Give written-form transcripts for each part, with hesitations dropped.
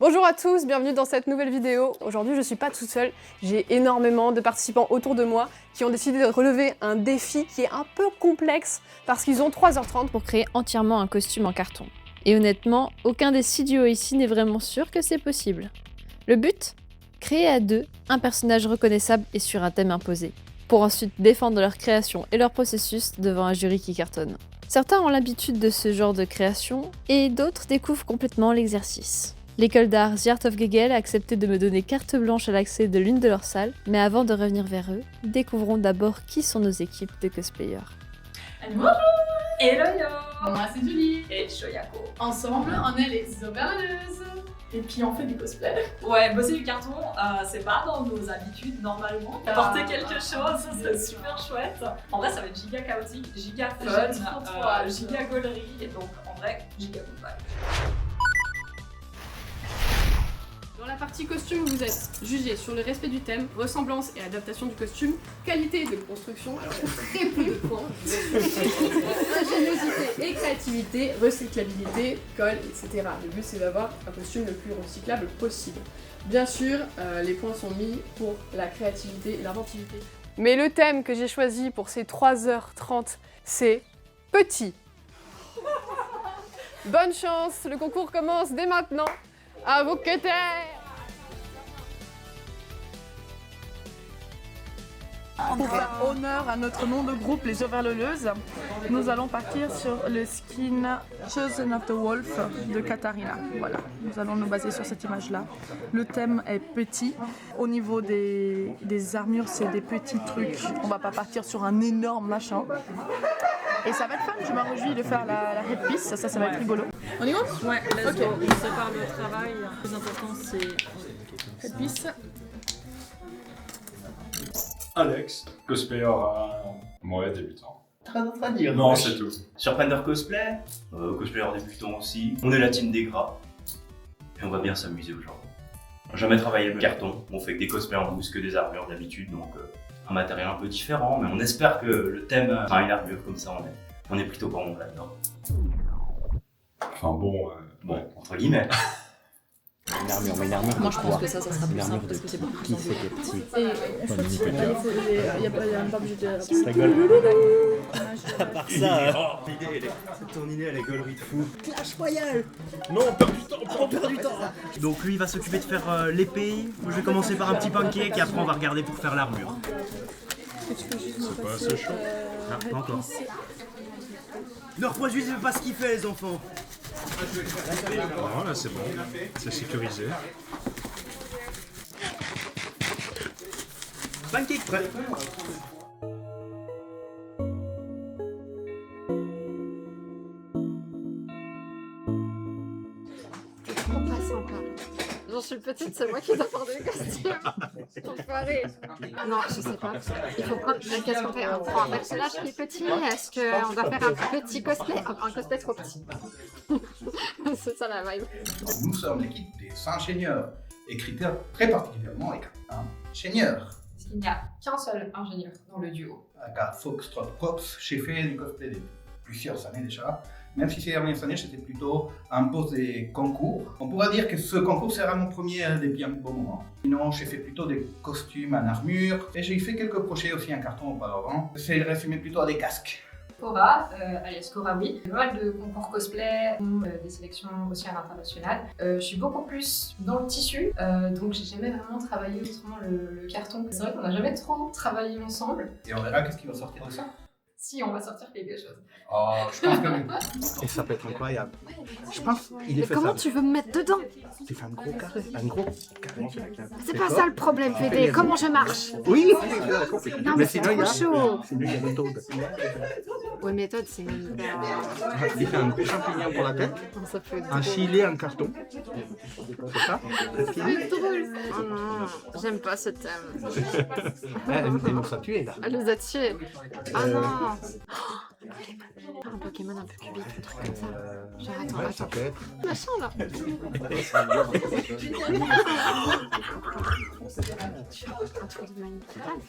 Bonjour à tous, bienvenue dans cette nouvelle vidéo. Aujourd'hui je suis pas toute seule, j'ai énormément de participants autour de moi qui ont décidé de relever un défi qui est un peu complexe parce qu'ils ont 3h30 pour créer entièrement un costume en carton. Et honnêtement, aucun des 6 duos ici n'est vraiment sûr que c'est possible. Le but ? Créer à deux un personnage reconnaissable et sur un thème imposé, pour ensuite défendre leur création et leur processus devant un jury qui cartonne. Certains ont l'habitude de ce genre de création, et d'autres découvrent complètement l'exercice. L'école d'art The Art of Gegel a accepté de me donner carte blanche à l'accès de l'une de leurs salles, mais avant de revenir vers eux, découvrons d'abord qui sont nos équipes de cosplayers. Bonjour! Hello yo! Moi c'est Julie. Et Shoyako. Ensemble, on est les Overleuses. Et puis on fait du cosplay. Ouais, bosser du carton, c'est pas dans nos habitudes normalement. Porter quelque chose, c'est super chouette. En vrai, ça va être giga chaotique, giga fun, giga gaulerie, et donc en vrai, giga good vibe. Dans la partie costume, vous êtes jugé sur le respect du thème, ressemblance et adaptation du costume, qualité de construction, alors il y a très peu de points, ingéniosité et créativité, recyclabilité, colle, etc. Le but c'est d'avoir un costume le plus recyclable possible. Bien sûr, les points sont mis pour la créativité et l'inventivité. Mais le thème que j'ai choisi pour ces 3h30, c'est petit. Bonne chance, le concours commence dès maintenant. À vos cutters! Pour faire honneur à notre nom de groupe, les Overleuses, nous allons partir sur le skin Chosen of the Wolf de Katharina. Voilà, nous allons nous baser sur cette image-là. Le thème est petit. Au niveau des armures, c'est des petits trucs. On va pas partir sur un énorme machin. Et ça va être fun, je me réjouis de faire la headpiece, ça va être rigolo. On y va? Ouais, let's go. On sépare le travail. Le plus important, c'est Headpiece. Alex, cosplayer ouais, débutant. Rien d'autre à dire. Non, c'est tout. Surprender cosplay, cosplayer débutant aussi. On est la team des gras. Et on va bien s'amuser aujourd'hui. On n'a jamais travaillé le carton. On fait que des cosplays en mousse, que des armures d'habitude. Donc un matériel un peu différent. Mais on espère que le thème sera une armure comme ça. On est plutôt bon là-dedans. Enfin bon, Bon, entre guillemets. Une armure Moi, de je quoi? pense que ça sera plus Une simple armure parce de que c'est beaucoup qui plus c'est qui est petit? Il y a pas obligé de... Ça gueule. À part ça, Ton idée, elle est gaulerie de fou. Clash Royale. Non, on perd du temps, on perd du temps. Donc lui, il va s'occuper de faire l'épée. Moi, je vais commencer par un petit pancake et après, on va regarder pour faire l'armure. c'est pas assez chaud. Ah, pas encore. Ne reproduisez pas ce qu'il fait, les enfants. Non, là c'est bon, c'est sécurisé. Pancake prêt. Trop pas sympa. J'en suis petite, c'est moi qui dois porter le costume. Enfoiré. Non, je sais pas. Il faut prendre. Qu'est-ce qu'on fait? On prend un personnage qui est petit. Est-ce qu'on doit faire un petit cosplay? Un cosplay trop petit. C'est ça la vibe. Nous sommes l'équipe des ingénieurs et critères très particulièrement avec un ingénieur. Parce qu'il n'y a qu'un seul ingénieur dans le duo. Car Foxtrot Cops, j'ai fait du cosplay depuis plusieurs années déjà. Même si ces dernières années, c'était plutôt un poste des concours. On pourrait dire que ce concours sera mon premier depuis un bon moment. Sinon, j'ai fait plutôt des costumes en armure. Et j'ai fait quelques projets aussi en carton auparavant. C'est résumé plutôt à des casques. Cora, alias Cora, oui. Pas mal de concours cosplay, des sélections aussi à l'international. Je suis beaucoup plus dans le tissu, donc j'ai jamais vraiment travaillé autrement le carton. C'est vrai qu'on n'a jamais trop travaillé ensemble. Et on verra qu'est-ce qui va sortir de ça. Si, on va sortir quelque chose. Oh, je pense que... Et ça peut être incroyable. Je pense qu'il est Mais fait comment ça. tu veux me mettre dedans? Tu fais un gros carré. Un gros carré sur la cave. C'est pas ça le problème, Fédé. Comment je marche? Oui, j'ai compris. Non, mais c'est sinon, il y a- trop chaud. C'est lui qui a méthode. Ouais, méthode, c'est une. Il fait un gros champignon pour la tête, Ça peut être un drôle. filet en carton. C'est ça? C'est fini. Oh non, j'aime pas ce thème. Elle nous a tués là. Elle nous a tués. Ah non. Un Pokémon un peu cubique, un truc comme ça. Genre, attends. peut être. Machin là. Un truc de manipulable.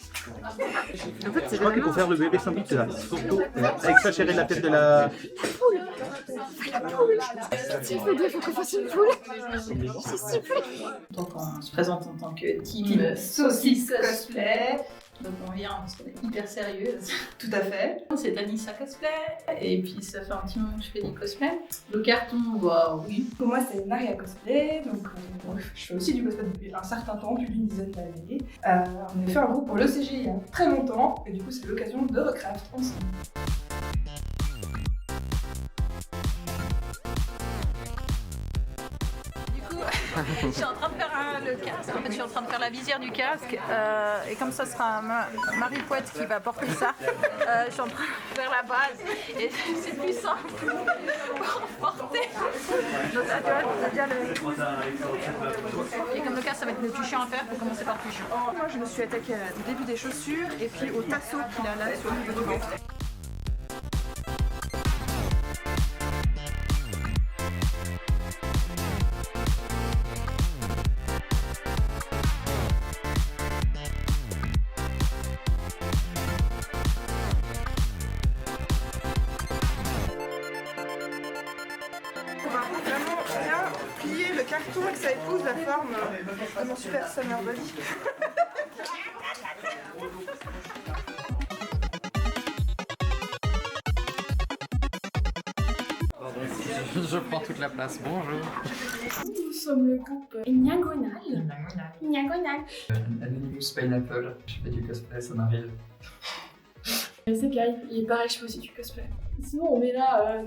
En fait, Je crois qu'il faut faire le bébé sandwich là. Surtout, exagérer la tête de la. Il faut qu'on fasse une poule. C'est super. Donc on se présente en tant que team saucisse cosplay. Donc on vient parce qu'on est hyper sérieuse. Tout à fait. C'est Anissa cosplay. Et puis ça fait un petit moment que je fais des cosplays. Le carton, bah oui. Pour moi c'est Maria cosplay. Donc je fais aussi du cosplay depuis un certain temps, depuis une dizaine d'années. On a fait un groupe pour l'ECG il y a très longtemps. Et du coup c'est l'occasion de recraft ensemble. Je suis en train de faire le casque, en fait je suis en train de faire la visière du casque et comme ça sera Marie Pouette qui va porter ça, je suis en train de faire la base et c'est plus simple pour porter. Donc là tu vois, déjà et comme le casque ça va être le plus chiant à faire, pour commencer par le plus chiant. Moi je me suis attaquée au début des chaussures et puis au tasseau qu'il a là sur le niveau du ventre. On va vraiment bien plier le carton et que ça épouse la forme de mon super summer body. Je prends toute la place, bonjour. Nous sommes le groupe Ignagonal. Anonymous Pineapple, je fais du cosplay, ça m'arrive. C'est Kai, il paraît que je fais aussi du cosplay. Sinon on est là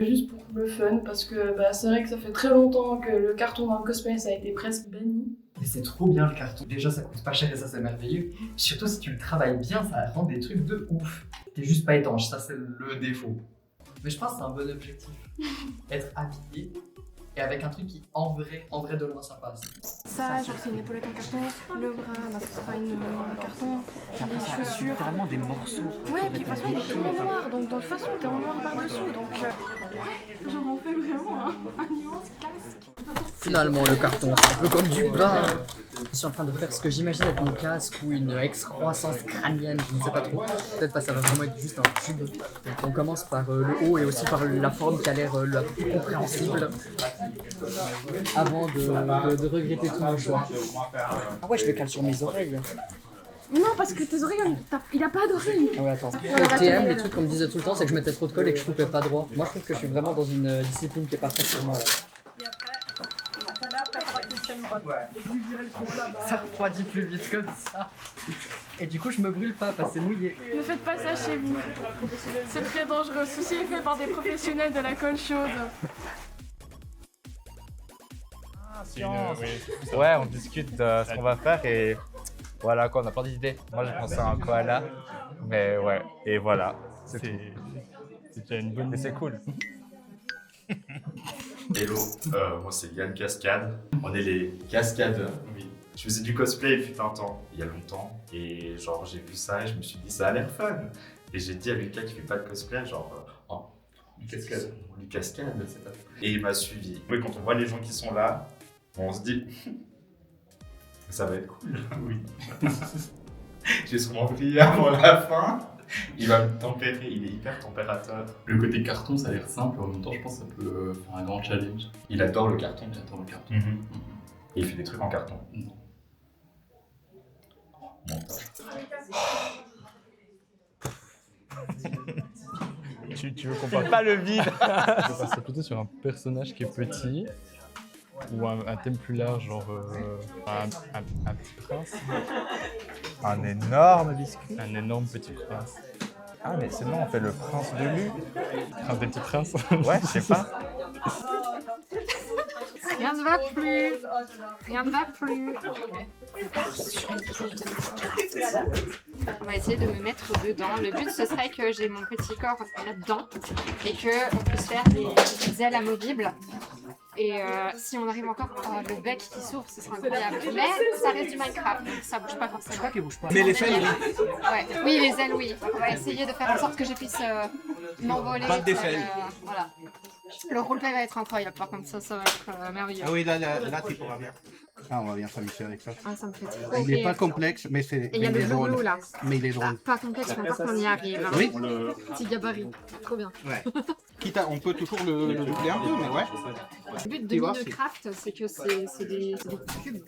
juste pour le fun parce que c'est vrai que ça fait très longtemps que le carton dans le cosplay ça a été presque banni. Mais c'est trop bien le carton. Déjà ça coûte pas cher et ça c'est merveilleux. Surtout si tu le travailles bien, ça rend des trucs de ouf. T'es juste pas étanche, ça c'est le défaut. Mais je pense que c'est un bon objectif. Être habillé et avec un truc qui en vrai de loin ça passe. Ça, genre c'est une épaulette en carton, le bras, ce sera un carton, les chaussures. Littéralement des morceaux. Ouais, puis de toute façon il est tout en noir, donc de toute façon t'es en noir par-dessous, donc genre on fait vraiment un immense casque. Finalement le carton, c'est un peu comme du pain. Je suis en train de faire ce que j'imagine être mon casque ou une excroissance crânienne, je ne sais pas trop. Peut-être pas, ça va vraiment être juste un tube. Donc on commence par le haut et aussi par la forme qui a l'air la plus compréhensible. Avant de regretter tout mon choix. Ah ouais, je le cale sur mes oreilles. Non, parce que tes oreilles, il a pas d'oreilles. Ah ouais, attends. Le TM, les trucs qu'on me disait tout le temps, c'est que je mettais trop de colle et que je coupais pas droit. Moi, je trouve que je suis vraiment dans une discipline qui est parfaite pour moi. Ça refroidit plus vite comme ça. Et du coup, je me brûle pas parce que c'est mouillé. Ne faites pas ça chez vous. C'est très dangereux. Ceci est fait par des professionnels de la colle chaude. Ouais, on discute de ce qu'on va faire et voilà quoi, on a plein d'idées. Moi j'ai pensé à un koala, mais ouais, et voilà, c'est déjà une bonne idée. Et c'est cool. Hello, moi c'est Yann Cascade. On est les cascadeurs. Oui. Je faisais du cosplay il fut un temps, il y a longtemps, et genre j'ai vu ça et je me suis dit ça a l'air fun. Et j'ai dit à Lucas qui fait pas de cosplay, genre oh, Cascade. Cascade, c'est pas. Et il m'a suivi. Oui, quand on voit les gens qui sont là, on se dit ça va être cool. Oui. J'ai sûrement brillé avant la fin. Il va me tempérer, il est hyper températeur. Le côté carton, ça a l'air simple, en même temps, je pense que ça peut faire un grand challenge. Il adore le carton. Il adore le carton. Et il fait des trucs en carton. Tu veux qu'on parle pas le vide. Je vais passer plutôt sur un personnage qui est petit ou un thème plus large, genre un petit prince. Un énorme biscuit. Un énorme petit prince. Ah mais sinon on fait le prince de Lu. Un des petits princes. Ouais, je sais pas. Rien ne va plus. Rien ne va plus. On va essayer de me mettre dedans. Le but, ce serait que j'ai mon petit corps là-dedans et qu'on puisse faire des ailes amovibles. Et si on arrive encore à le bec qui s'ouvre, ce sera incroyable. Mais ça reste du Minecraft, donc ça bouge pas forcément. C'est quoi qui bouge pas? Mais les ailes, oui. Ouais. Oui, les ailes, oui. On va essayer de faire en sorte que je puisse m'envoler. Pas des ailes. Voilà. Le roleplay va être incroyable, par contre, ça va être merveilleux. Ah oui, là tu pourras bien. Ah, on va bien s'amuser avec ça. Ah, ça me fait trop Il n'est rire. pas complexe, mais c'est Et il y a le drôle. loulou là. Mais il est drôle. Pas complexe, mais qu'on y arrive. Oui. Petit gabarit, trop bien. Ouais. Quitte à, on peut toujours le doubler un peu, mais ouais. Le but de Tu vois, Minecraft, c'est que c'est des cubes.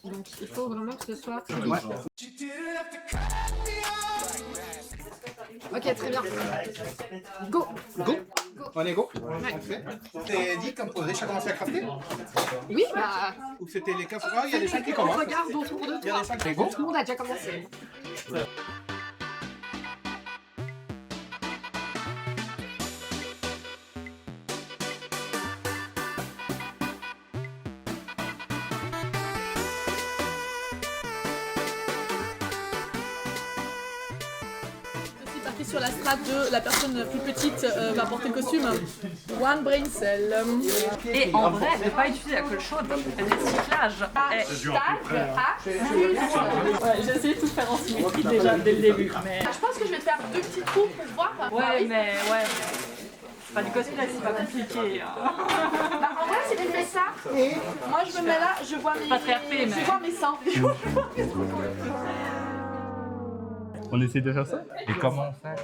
Donc il faut vraiment que ce soit très Ouais. Ok, très bien. Go. Go. On est go. Ouais. T'es dit qu'on pourrait déjà commencer à crafter? Oui, bah... Ou c'était les 15... Ah, il y a des gens qui commencent. Regarde autour de toi. Il y a des gens qui go. Tout le monde a déjà commencé. Parti sur la strate de la personne plus petite va porter le costume. One brain cell. Et en vrai, ne pas utiliser la colle chaude, le recyclage est Ouais, j'ai essayé de tout faire en symétrie déjà dès le début. Mais... Je pense que je vais faire 2 petits trous pour voir. Ouais, mais ouais. C'est pas du cosplay, c'est pas compliqué. Bah, en vrai, si tu fais ça, moi je me mets là, je vois mes, Pas très RP, mais... je vois mes seins. On essaie de faire ça? Et comment on fait?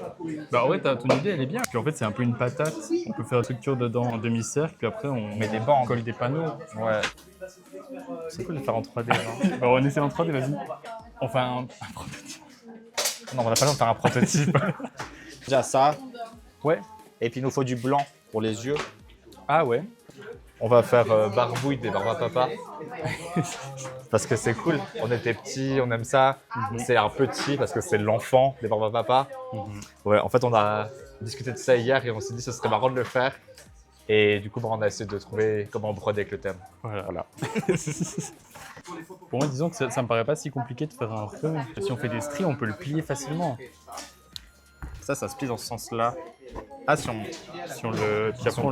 Bah ouais, ton idée elle est bien. Puis en fait c'est un peu une patate. On peut faire une structure dedans en demi-cercle, puis après on met des bancs, on colle des panneaux. Ouais. C'est cool de faire en 3D. Hein. Bah on essaie en 3D, vas-y. Enfin un prototype. Non, on n'a pas le temps de faire un prototype. Déjà ça. Ouais. Et puis il nous faut du blanc pour les yeux. Ah ouais. On va faire barbouille des Barbapapa. Parce que c'est cool. On était petits, on aime ça. C'est un petit parce que c'est l'enfant des Barbapapa. Ouais, en fait, on a discuté de ça hier et on s'est dit que ce serait marrant de le faire. Et du coup, on a essayé de trouver comment broder avec le thème. Voilà. Pour moi, disons que ça me paraît pas si compliqué de faire un feu. Si on fait des stries, on peut le plier facilement. Ça se plie dans ce sens-là. Ah, si on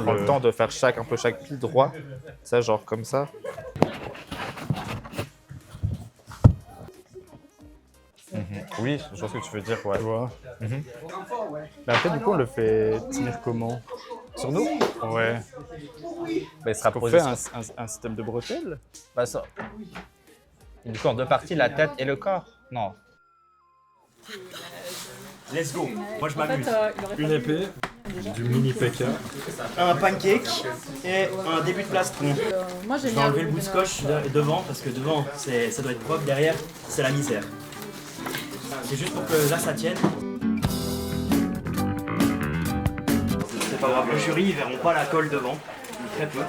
prend le temps de faire chaque pli droit, ça genre comme ça. Oui, je vois ce que tu veux dire, ouais. Tu vois. Mais après, du coup, on le fait tenir comment? Sur nous? Ouais. Bah, il sera on posé fait sur... un système de bretelles? Bah ça. Et du coup, en 2 parties, la tête et le corps? Non. Let's go. Moi je m'amuse. Une épée, du mini PK. Un pancake et un début de plastron. Moi j'ai Je vais enlever le bout de scotch devant parce que devant ça doit être propre, derrière c'est la misère. C'est juste pour que là ça tienne. C'est pas grave, le jury ils verront pas la colle devant, très peu.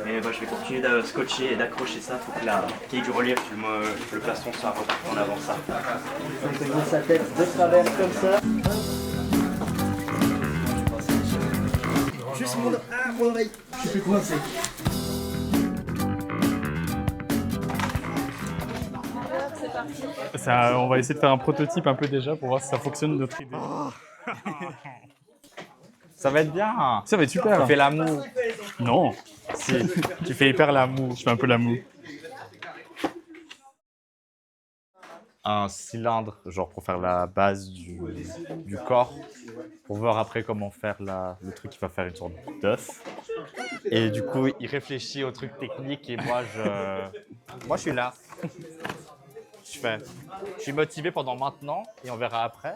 Et bah, je vais continuer de scotcher et d'accrocher ça pour qu'il y ait du relief, le plastron soit reparti en avant ça. On peut mettre sa tête de travers comme ça. Juste mon oreille, je suis plus coincé. On va essayer de faire un prototype un peu déjà pour voir si ça fonctionne notre idée. Ça va être bien. Ça va être super. Tu fais la moue. Non. Si, tu fais hyper la moue. Je fais un peu la moue. Un cylindre, genre pour faire la base du corps, pour voir après comment faire le truc qui va faire une sorte d'œuf. Et du coup, il réfléchit au truc technique et moi, je suis là. Je suis motivé pendant maintenant et on verra après.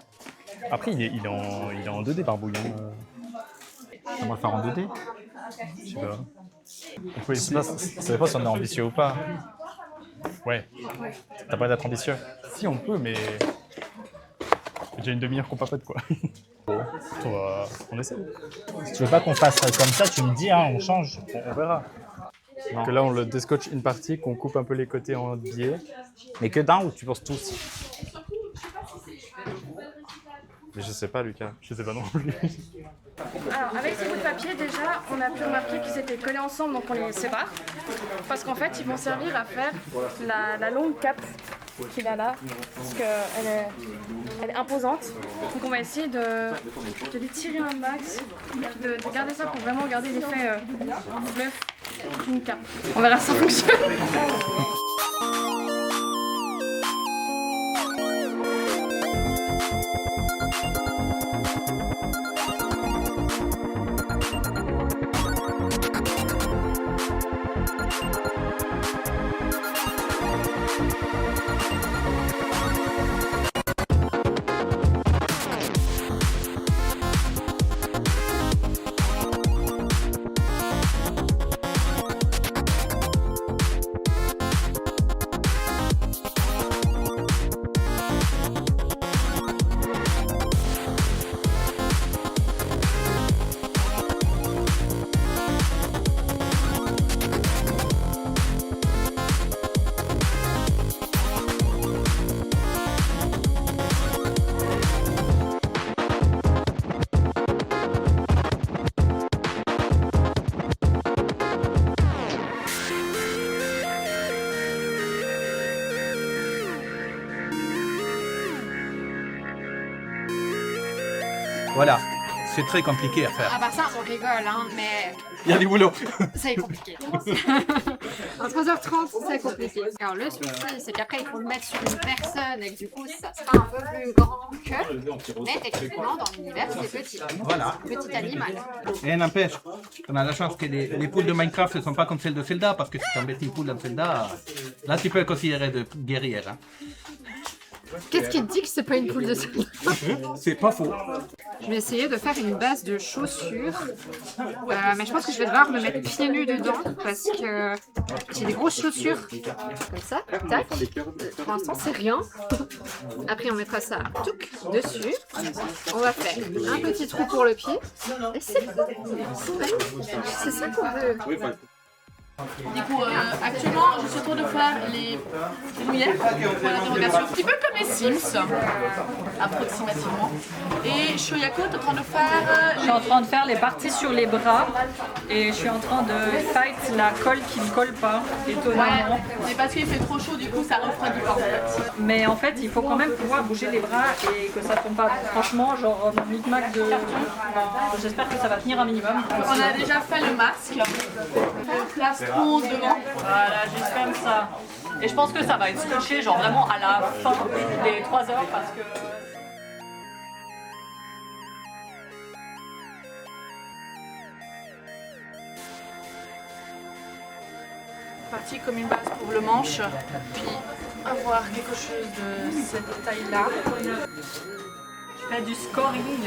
Après, il est en 2D, Barbouillon. On va le faire en 2D. Je sais pas. On peut essayer. Ça dépend si on est ambitieux ou pas. Ouais. T'as pas d'être ambitieux? Si, on peut, mais... J'ai déjà une demi-heure qu'on papote, quoi. On essaie. Si tu veux pas qu'on fasse comme ça, tu me dis, hein, on change. On verra. Que là, on le descotche une partie, qu'on coupe un peu les côtés en biais. Mais que d'un ou tu penses tous? Mais je sais pas, Lucas. Je sais pas non plus. Alors, avec ces bouts de papier, déjà, on a pu remarquer qu'ils étaient collés ensemble, donc on les sépare. Parce qu'en fait, ils vont servir à faire la longue cape qu'il a là, parce qu'elle est imposante. Donc on va essayer de l'étirer un max, de garder ça pour vraiment garder l'effet bluff d'une cape. On verra si ça fonctionne. Voilà, c'est très compliqué à faire. Ah bah ça, on rigole, hein, mais... Il y a du boulot. Ça est compliqué. En 3h30, c'est compliqué. Alors le souci, c'est qu'après, il faut le mettre sur une personne et que du coup, ça sera un peu plus grand que... Mais techniquement, dans l'univers, c'est petit. Voilà. Petit animal. Et n'empêche, on a la chance que les poules de Minecraft ne sont pas comme celles de Zelda, parce que si tu embêtes une poule dans Zelda, là tu peux le considérer de guerrière. Hein. Qu'est-ce qui te dit que c'est pas une poule de Zelda? C'est pas faux. Je vais essayer de faire une base de chaussures, mais je pense que je vais devoir me mettre pieds nus dedans parce que j'ai des grosses chaussures comme ça, tac. Pour l'instant c'est rien. Après on mettra ça touc, dessus. On va faire un petit trou pour le pied. Et c'est ça qu'on veut. Du coup, actuellement, je suis en train de faire les mouillettes pour l'interrogation. Un petit peu comme les Sims, approximativement. Et Shoyako est en train de faire... Je suis en train de faire les parties sur les bras et je suis en train de fight la colle qui ne colle pas, étonnamment. Ouais, mais parce qu'il fait trop chaud, du coup, ça refroidit pas en fait. Mais en fait, il faut quand même pouvoir bouger les bras et que ça tombe pas. Franchement, genre mon micmac de... J'espère que ça va tenir un minimum. On a déjà fait le masque, le plastron devant. Voilà, juste comme ça. Et je pense que ça va être scotché genre vraiment à la fin des 3 heures parce que... Parti comme une base pour le manche, puis avoir quelque chose de cette taille-là. Je fais du scoring,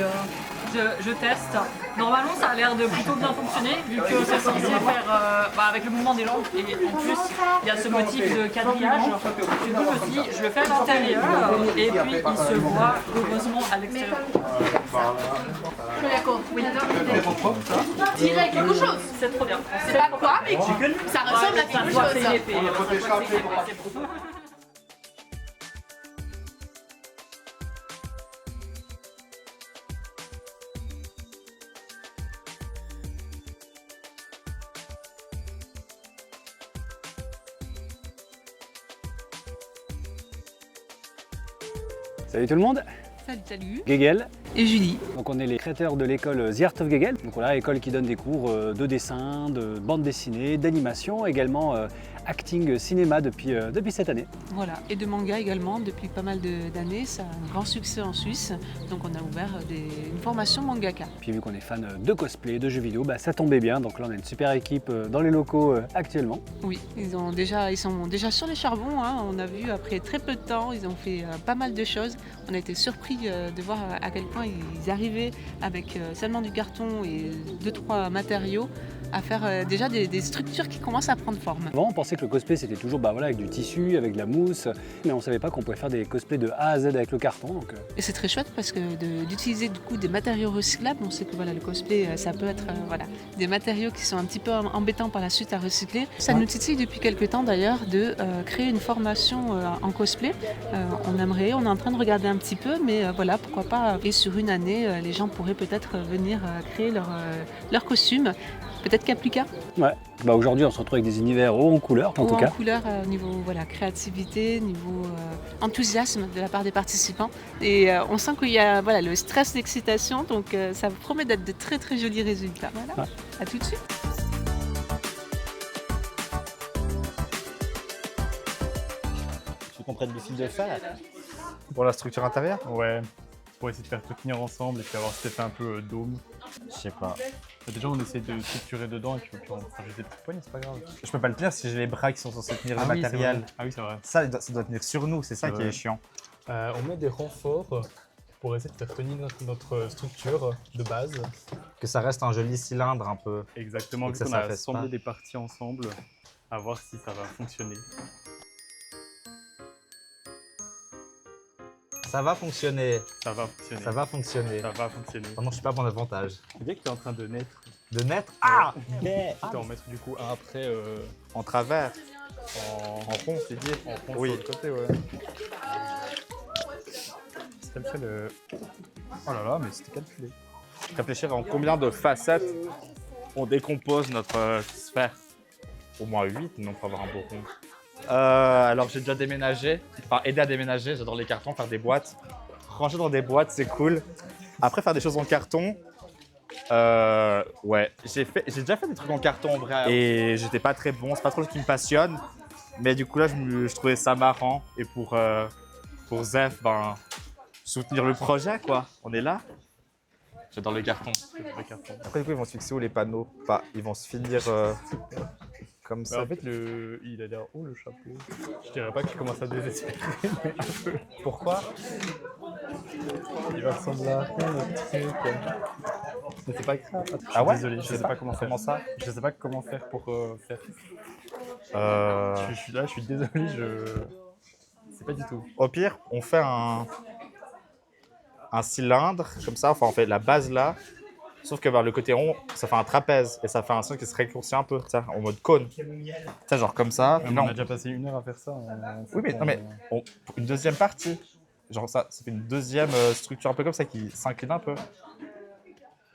je teste. Normalement ça a l'air de plutôt bien fonctionner vu que c'est censé faire avec le mouvement des lampes et en plus il y a ce motif de quadrillage. Du coup je me suis dit je le fais à l'intérieur et puis il se voit heureusement à l'extérieur. Je suis d'accord. Oui. Tirer quelque chose. C'est trop bien. C'est pas quoi mais ça ressemble à quelque chose. Salut tout le monde. Salut. Gegel. Et Julie. Donc on est les créateurs de l'école The Art of Gegel. Donc voilà, école qui donne des cours de dessin, de bande dessinée, d'animation, également acting cinéma depuis cette année. Voilà, et de manga également depuis pas mal d'années. Ça a un grand succès en Suisse, donc on a ouvert une formation mangaka. Puis vu qu'on est fan de cosplay, de jeux vidéo, ça tombait bien. Donc là on a une super équipe dans les locaux actuellement. Oui, ils sont déjà sur les charbons. Hein. On a vu après très peu de temps, ils ont fait pas mal de choses. On a été surpris de voir à quel point ils arrivaient avec seulement du carton et 2-3 matériaux à faire déjà des structures qui commencent à prendre forme. Avant on pensait que que le cosplay c'était toujours bah, voilà, avec du tissu, avec de la mousse, mais on savait pas qu'on pouvait faire des cosplays de A à Z avec le carton. Donc, Et c'est très chouette parce que d'utiliser du coup des matériaux recyclables, on sait que voilà, le cosplay ça peut être voilà, des matériaux qui sont un petit peu embêtants par la suite à recycler. Ça nous titille depuis quelques temps d'ailleurs de créer une formation en cosplay. On aimerait, on est en train de regarder un petit peu, mais voilà, pourquoi pas. Et sur une année, les gens pourraient peut-être venir créer leur costume. Peut-être Caplica. Ouais, bah aujourd'hui on se retrouve avec des univers hauts en couleur en tout cas. En couleur, niveau voilà, créativité, niveau enthousiasme de la part des participants. Et on sent qu'il y a voilà, le stress d'excitation, donc ça promet d'être de très très jolis résultats. Voilà. Ouais. À tout de suite. Tu comprends du fil de fer Pour la structure intérieure? Ouais, pour essayer de faire tout tenir ensemble et puis avoir cet effet un peu dôme. Je sais pas. Déjà on essaie de structurer dedans et puis on rajoute des petites poignées, c'est pas grave. Je peux pas le tenir si j'ai les bras qui sont censés tenir le oui, matériel. Ah oui, c'est vrai. Ça doit tenir sur nous, c'est ça qui est chiant. On met des renforts pour essayer de faire tenir notre structure de base. Que ça reste un joli cylindre un peu. Exactement, vu qu'on a assemblé des parties ensemble, à voir si ça va fonctionner. Ça va fonctionner. Ça va fonctionner. Ça va fonctionner. Ça va fonctionner. Oh non, je suis pas à mon avantage. Dès que tu es en train de naître. De naître? Ah mais tu dois en mettre du coup un après. En travers. En rond, tu dis. En rond oui. Sur le côté, ouais. C'était le fait le. Oh là là, mais c'était calculé. Réfléchir en combien de facettes on décompose notre sphère. Au moins 8, non, pour avoir un beau rond. Alors j'ai déjà déménagé, enfin aidé à déménager, j'adore les cartons, faire des boîtes. Ranger dans des boîtes, c'est cool. Après faire des choses en carton, ouais, j'ai déjà fait des trucs en carton en vrai. Et j'étais pas très bon, c'est pas trop ce qui me passionne. Mais du coup là, je trouvais ça marrant. Et pour Zef, ben, soutenir le projet quoi, on est là. J'adore les cartons. Après du coup ils vont se fixer où les panneaux? Enfin, ils vont se finir... Comme ça. En fait, il a l'air haut le chapeau. Je dirais pas qu'il commence à désespérer, mais un peu. Pourquoi? Il va ressembler à rien, le truc. Mais c'est pas grave. Ah ouais? Désolé, je sais pas comment faire. Comment ça? Je sais pas comment faire pour faire. Je suis là, je suis désolé, je sais pas du tout. Au pire, on fait un cylindre, comme ça, enfin on fait la base là. Sauf que vers le côté rond, ça fait un trapèze et ça fait un son qui se récourcit un peu, ça, en mode cône. Ça, genre comme ça. On a déjà passé 1 heure à faire ça. Oui, mais, non, mais une deuxième partie. Genre ça fait une deuxième structure un peu comme ça qui s'incline un peu.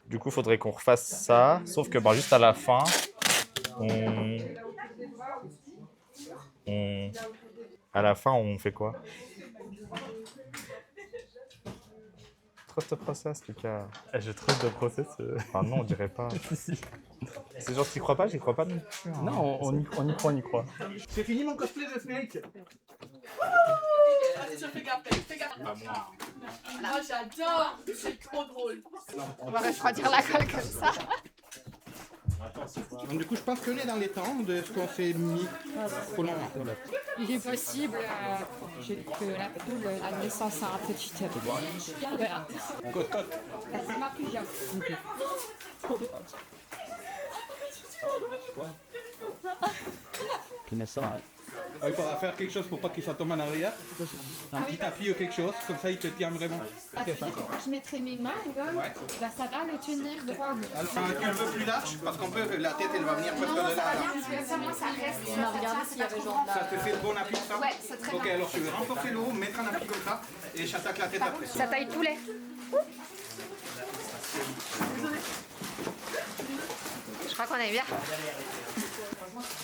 Du coup, il faudrait qu'on refasse ça. Sauf que juste à la fin, à la fin, on fait quoi? Trust the process, Lucas. Je trust the process. Enfin non, on dirait pas. C'est genre, tu y crois pas? J'y crois pas non plus. Hein. Non, on y croit. C'est fini mon cosplay de Snake. Fais gaffe. Moi j'adore, c'est trop drôle. On va refroidir la colle comme ça. Donc, du coup, je pense qu'on est dans les temps de ce qu'on s'est mis pour le moment. Voilà. Il est possible que la poule a naissance à un petit œuf. Voilà. Cote. C'est ma plus jeune. Il faudra faire quelque chose pour pas qu'il soit tombé en arrière. Un petit tapis ou quelque chose, comme ça il te tient vraiment. Je mettrai mes mains, bah, ça va le tenir droit. Alors, tu le veux plus large, parce qu'on peut, la tête elle va venir presque de là. Ça reste. On a regardé s'il y avait genre. Ça te fait le bon appui, ça? Ouais, c'est très bien. Ok, alors je vais renforcer le haut, mettre un appui comme ça, et j'attaque la tête après. Ça taille poulet. Je crois qu'on est bien.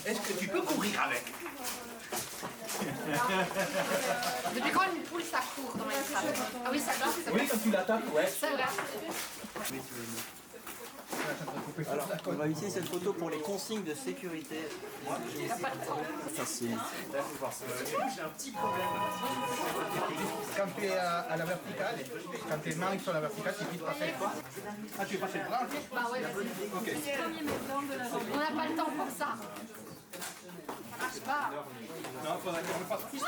Est-ce que tu peux courir avec? Depuis quand une poule ça court dans Minecraft? Ah oui, ça court. Oui, quand tu la tapes, ouais. C'est vrai. Alors, on va utiliser cette photo pour les consignes de sécurité. Ça c'est... J'ai un petit problème. Quand tu es à la verticale, quand tes mains sont à la verticale, tu peux passer le bras. Ah, tu veux passer le bras? Bah ouais, vas-y. Ok. On n'a pas le temps pour ça. Ça marche pas. Non, il faudrait qu'on le fasse plus.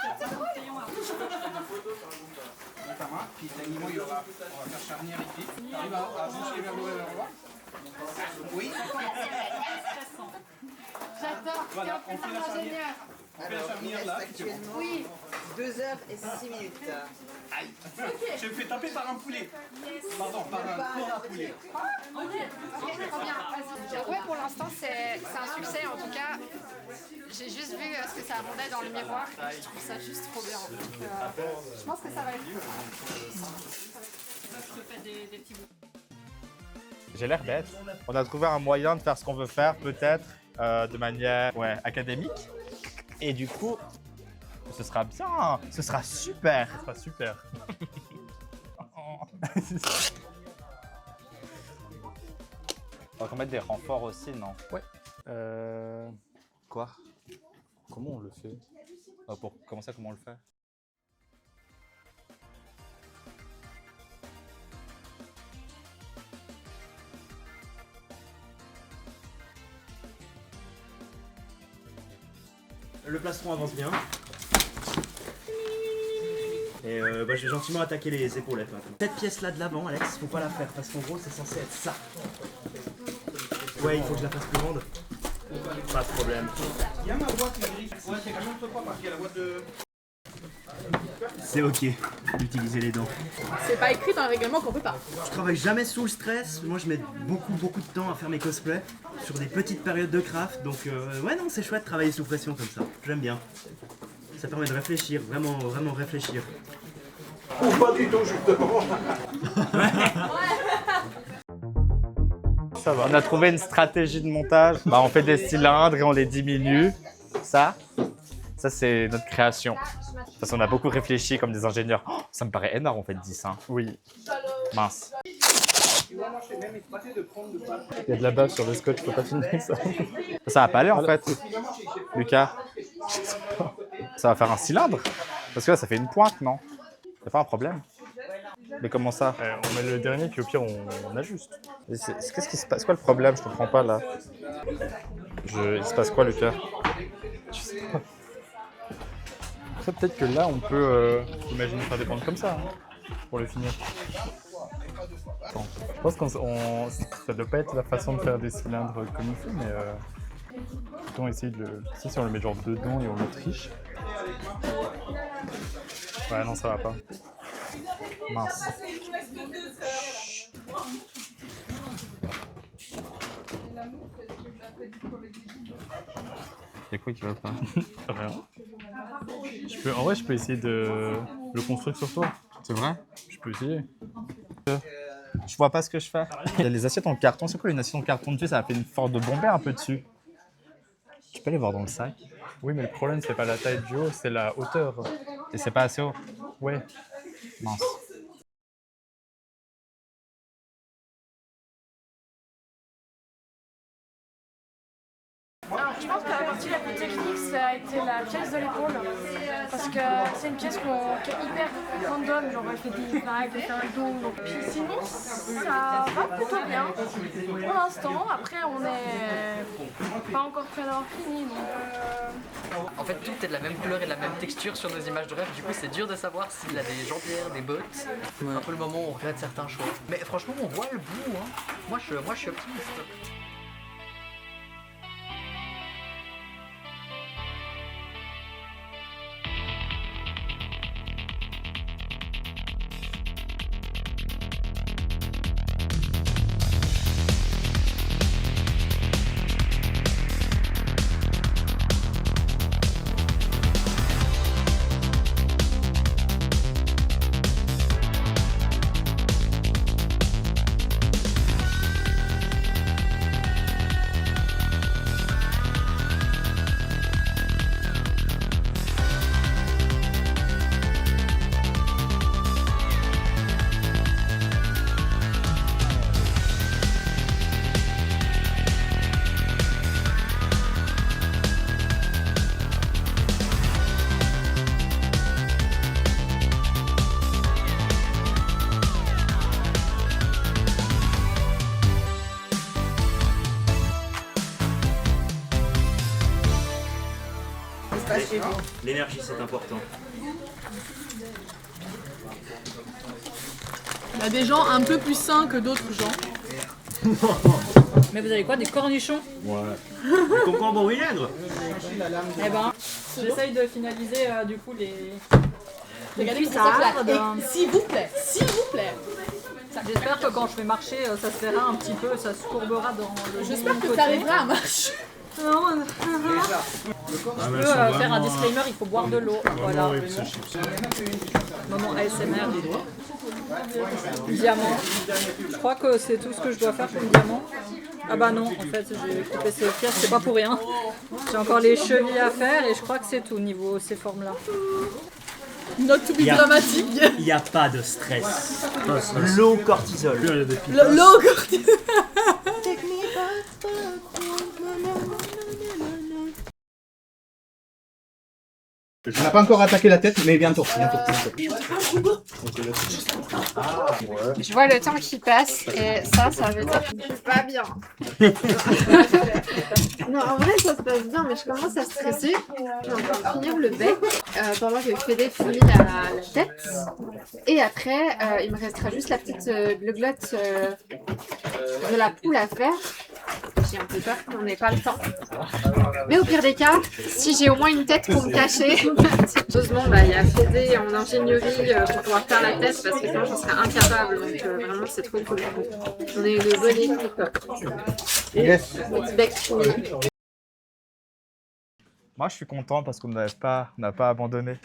Notamment, puis techniquement, on va faire charnière ici. Tu arrives à bouger vers le bas. Oui. J'adore. Voilà, on fait la charnière. On fait la charnière là. Oui. 2h06. Aïe. Je me fais taper par un poulet. Pardon, par un corps à poulet. Ok, trop bien. Vas-y. Ouais, pour l'instant, c'est un succès. En tout cas, j'ai juste vu ce que ça rendait dans le miroir. Et je trouve ça juste trop bien. Donc, je pense que ça va être cool. Je te fais des petits bouts. J'ai l'air bête. On a trouvé un moyen de faire ce qu'on veut faire, peut-être de manière académique. Et du coup, ce sera bien, ce sera super. Ce sera super. On va remettre des renforts aussi, non? Ouais. Quoi? Comment on le fait? Pour commencer, comment on le fait? Le plastron avance bien. Et je vais gentiment attaquer les épaulettes maintenant. Cette pièce là de l'avant, Alex, faut pas la faire parce qu'en gros c'est censé être ça. Ouais, il faut que je la fasse plus grande. Pas de problème. Il y a ma boîte grise. Ouais, c'est quand même pas parce qu'il y a la boîte de. C'est ok d'utiliser les dents. C'est pas écrit dans le règlement qu'on peut pas. Je travaille jamais sous le stress. Moi je mets beaucoup de temps à faire mes cosplays sur des petites périodes de craft. Donc ouais non, c'est chouette de travailler sous pression comme ça. J'aime bien. Ça permet de réfléchir, vraiment réfléchir. Ou pas du tout justement. Ça va. On a trouvé une stratégie de montage. Bah, on fait des cylindres et on les diminue. Ça c'est notre création. Parce qu'on a beaucoup réfléchi comme des ingénieurs. Oh, ça me paraît énorme en fait 10. Hein. Oui. Mince. Il y a de la bave sur le scotch, je peux pas filmer ça. Ça va pas aller en fait. Lucas. Ça va faire un cylindre. Parce que là ça fait une pointe, non? C'est pas un problème. Mais comment ça? On met le dernier puis au pire on ajuste. Qu'est-ce qui se passe? C'est quoi le problème? Je comprends pas là. Il se passe quoi, Lucas? Je sais pas. Après, peut-être que là on peut imaginer faire des bandes comme ça hein, pour le finir. Attends, je pense que ça doit pas être la façon de faire des cylindres comme il faut, mais plutôt essayer de le. Si on le met genre dedans et on le triche. Ouais, non, ça va pas. Mince. Y'a quoi qui va pas? Rien. En vrai, je peux essayer de le construire sur toi. C'est vrai? Je peux essayer. Je vois pas ce que je fais. Il y a les assiettes en carton. C'est quoi une assiette en carton dessus? Ça a fait une forme de bomber un peu dessus. Tu peux les voir dans le sac? Oui, mais le problème, c'est pas la taille du haut, c'est la hauteur. Et c'est pas assez haut? Ouais. Mince. Alors, je pense que la partie la plus technique, ça a été la pièce de l'épaule. Parce que c'est une pièce qui est hyper random, genre elle fait des vagues, elle fait un dos. Puis sinon, ça va plutôt bien pour l'instant. Après, on n'est pas encore prêt d'avoir fini. Donc, En fait, tout est de la même couleur et de la même texture sur nos images de rêve. Du coup, c'est dur de savoir s'il a des jambières, des bottes. C'est un peu le moment où on regrette certains choix. Mais franchement, on voit le bout. Hein. Moi, je suis optimiste. L'énergie, c'est important. Il y a des gens un peu plus sains que d'autres gens. Mais vous avez quoi? Des cornichons? Ouais. Des concombres au vinaigre. Eh ben, j'essaye de finaliser du coup les Regardez comment cuissardes. ça claque. Et s'il vous plaît, s'il vous plaît. J'espère que quand je vais marcher, ça se verra un petit peu, ça se courbera dans le J'espère que côté. tu arriveras à marcher. Je peux faire un disclaimer, il faut boire de l'eau. Voilà. Moment ASMR. Diamant. Je crois que c'est tout ce que je dois faire pour le diamant. Ah bah non, en fait, j'ai coupé ces pièces, c'est pas pour rien. J'ai encore les chevilles à faire et je crois que c'est tout niveau ces formes-là. Not to be dramatique. Il n'y a pas de stress. Low cortisol. Low cortisol. Je n'ai pas encore attaqué la tête, mais bientôt. Je vois le temps qui passe et ça veut dire que je suis pas bien. Non, en vrai, ça se passe bien, mais je commence à stresser. Je vais encore finir le bec pendant que Fédé finit la tête. Et après, il me restera juste la petite gloglotte de la poule à faire. J'ai un peu peur qu'on n'ait pas le temps. Mais au pire des cas, si j'ai au moins une tête pour me cacher, heureusement, il y a Fédé en ingénierie pour pouvoir faire la tête parce que sinon je serais incapable. Donc vraiment, c'est trop cool. On est une bonne équipe. Yes. Petit bec fini. Moi, je suis content parce qu'on n'a pas abandonné.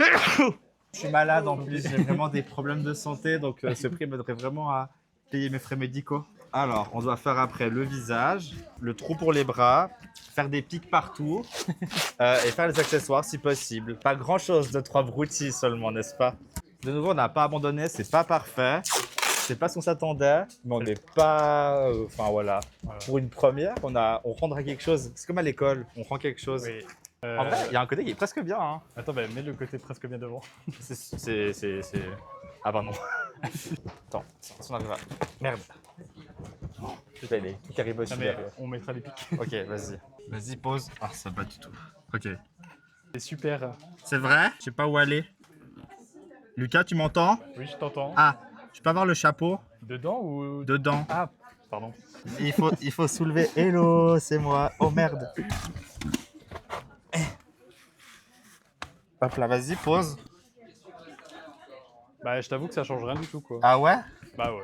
Je suis malade en plus, j'ai vraiment des problèmes de santé, donc ce prix m'aiderait vraiment à payer mes frais médicaux. Alors, on doit faire après le visage, le trou pour les bras, faire des pics partout et faire les accessoires si possible. Pas grand chose de 3 broutilles seulement, n'est-ce pas? De nouveau, on n'a pas abandonné, c'est pas parfait. C'est pas ce qu'on s'attendait, mais on n'est pas... Enfin voilà. Pour une première, on rendra quelque chose. C'est comme à l'école, on rend quelque chose. Oui. En vrai, il y a un côté qui est presque bien. Hein. Attends, mets le côté presque bien devant. C'est... Ah bah non. Attends, on arrive à... Merde. Putain, il est qui arrive aussi derrière. On mettra les pics. Ok, vas-y. Vas-y, pause. Ah, ça va pas du tout. Ok. C'est super. C'est vrai? Je sais pas où aller. Lucas, tu m'entends? Oui, je t'entends. Ah, je peux avoir le chapeau? Dedans ou... Dedans. Ah, pardon. Il faut soulever. Hello, c'est moi. Oh merde. Hop là, vas-y, pause. Bah, je t'avoue que ça change rien du tout, quoi. Ah ouais? Bah ouais.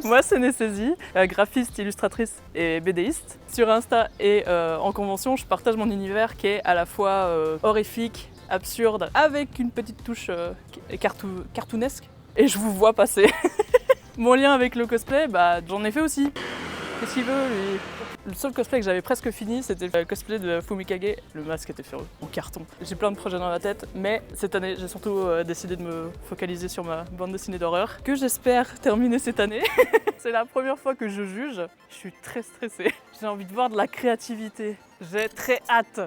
Moi, c'est Nécésie, graphiste, illustratrice et BDiste. Sur Insta et en convention, je partage mon univers qui est à la fois horrifique, absurde, avec une petite touche cartoonesque. Et je vous vois passer. Mon lien avec le cosplay, bah, j'en ai fait aussi. Qu'est-ce qu'il veut, lui? Le seul cosplay que j'avais presque fini, c'était le cosplay de Fumikage. Le masque était fait en carton. J'ai plein de projets dans la tête, mais cette année, j'ai surtout décidé de me focaliser sur ma bande dessinée d'horreur, que j'espère terminer cette année. C'est la première fois que je juge. Je suis très stressée. J'ai envie de voir de la créativité. J'ai très hâte.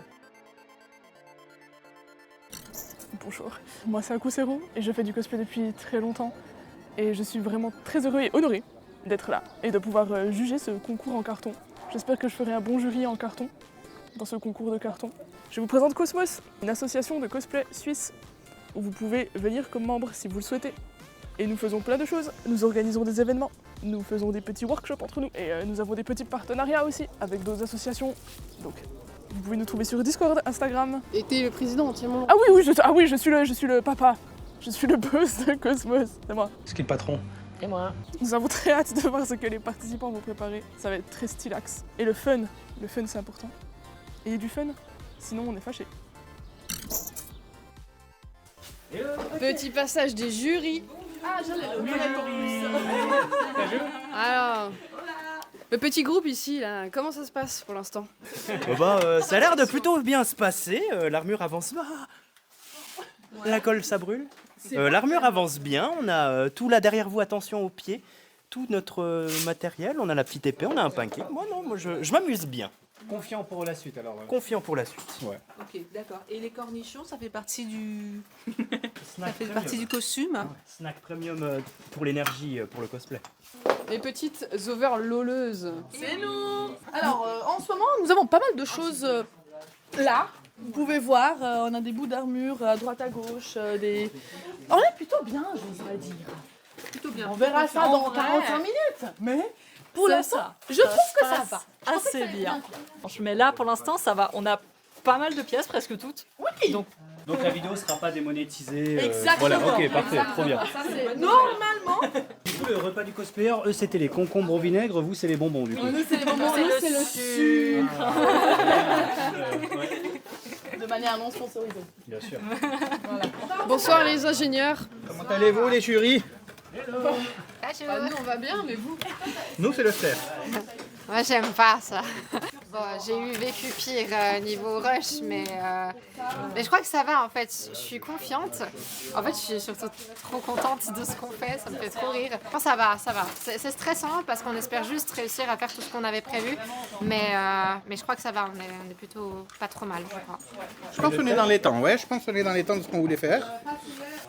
Bonjour, moi c'est Akusero et je fais du cosplay depuis très longtemps. Et je suis vraiment très heureux et honoré d'être là et de pouvoir juger ce concours en carton. J'espère que je ferai un bon jury en carton, dans ce concours de carton. Je vous présente Cosmos, une association de cosplay suisse, où vous pouvez venir comme membre si vous le souhaitez. Et nous faisons plein de choses, nous organisons des événements, nous faisons des petits workshops entre nous, et nous avons des petits partenariats aussi avec d'autres associations. Donc, vous pouvez nous trouver sur Discord, Instagram. Et t'es le président entièrement. Ah oui, je suis le papa. Je suis le boss de Cosmos, c'est moi. C'est qui le patron? Et moi. Nous avons très hâte de voir ce que les participants vont préparer. Ça va être très stylax. Et le fun c'est important. Et du fun, sinon on est fâchés. Petit passage des jurys. Ah, j'allais le Alors, le petit groupe ici, là, comment ça se passe pour l'instant? Ça a l'air de plutôt bien se passer. L'armure avance. La colle, ça brûle. L'armure avance bien. On a tout là derrière vous, attention aux pieds. Tout notre matériel. On a la petite épée, on a un pancake. Moi, je m'amuse bien. Confiant pour la suite alors. Confiant pour la suite. Ouais. Ok, d'accord. Et les cornichons, ça fait partie du... ça fait partie du costume. Snack premium pour l'énergie, pour le cosplay. Les petites overloleuses. C'est nous. Alors, en ce moment, nous avons pas mal de choses là, vous pouvez voir, on a des bouts d'armure à droite à gauche, des... On est plutôt bien, j'oserais dire. Plutôt bien. On verra ça dans 45 minutes. Mais pour l'instant, je trouve que ça va. Assez bien. Mais là, pour l'instant, ça va. On a pas mal de pièces, presque toutes. Oui. Donc la vidéo sera pas démonétisée. Exactement. Voilà, ok, parfait, trop bien. Ça, c'est normalement. Du coup, le repas du cosplayer, eux c'était les concombres au vinaigre, vous c'est les bonbons du coup. Nous c'est les bonbons, nous c'est le sucre. De manière non sponsorisée. Bien sûr. Voilà. Bonsoir les ingénieurs. Comment allez-vous les jurys? Bonjour. Nous on va bien, mais vous? Nous c'est le cerf. Moi, j'aime pas ça. Bon, j'ai vécu pire niveau rush, mais je crois que ça va en fait. Je suis confiante. En fait, je suis surtout trop contente de ce qu'on fait. Ça me fait trop rire. Enfin, ça va, ça va. C'est stressant parce qu'on espère juste réussir à faire tout ce qu'on avait prévu. Mais je crois que ça va. On est plutôt pas trop mal, je crois. Je pense qu'on est dans les temps, ouais. Je pense qu'on est dans les temps de ce qu'on voulait faire.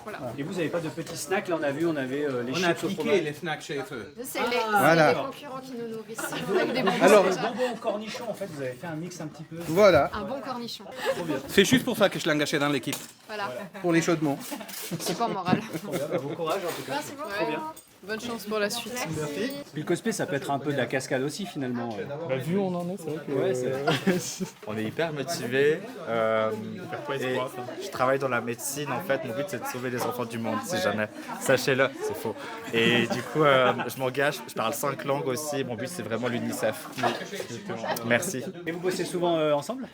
Voilà. Et vous avez pas de petits snacks? Là on a vu, on avait les chips On a au piqué fromage. les snacks chez eux. C'est Voilà. les concurrents qui nous nourrissent. Avec des bonbons. Alors, bonbons cornichons en fait, vous avez fait un mix un petit peu. Voilà. Un bon cornichon. Trop bien. C'est juste pour ça que je l'ai engagé dans l'équipe. Voilà. Pour les chaudements. Support moral. Trop bien, bah, bon courage en tout cas. Merci beaucoup. Trop bien. Bonne chance pour la suite. Merci. Puis le cosplay ça peut être un peu de la cascade aussi finalement. Bah, vu où on en est, c'est vrai que. Ouais, c'est On est hyper motivés. Et je travaille dans la médecine en fait. Mon but c'est de sauver les enfants du monde, si jamais. Sachez-le, c'est faux. Et du coup, je m'engage. Je parle 5 langues aussi. Mon but c'est vraiment l'UNICEF. Merci. Et vous bossez souvent ensemble?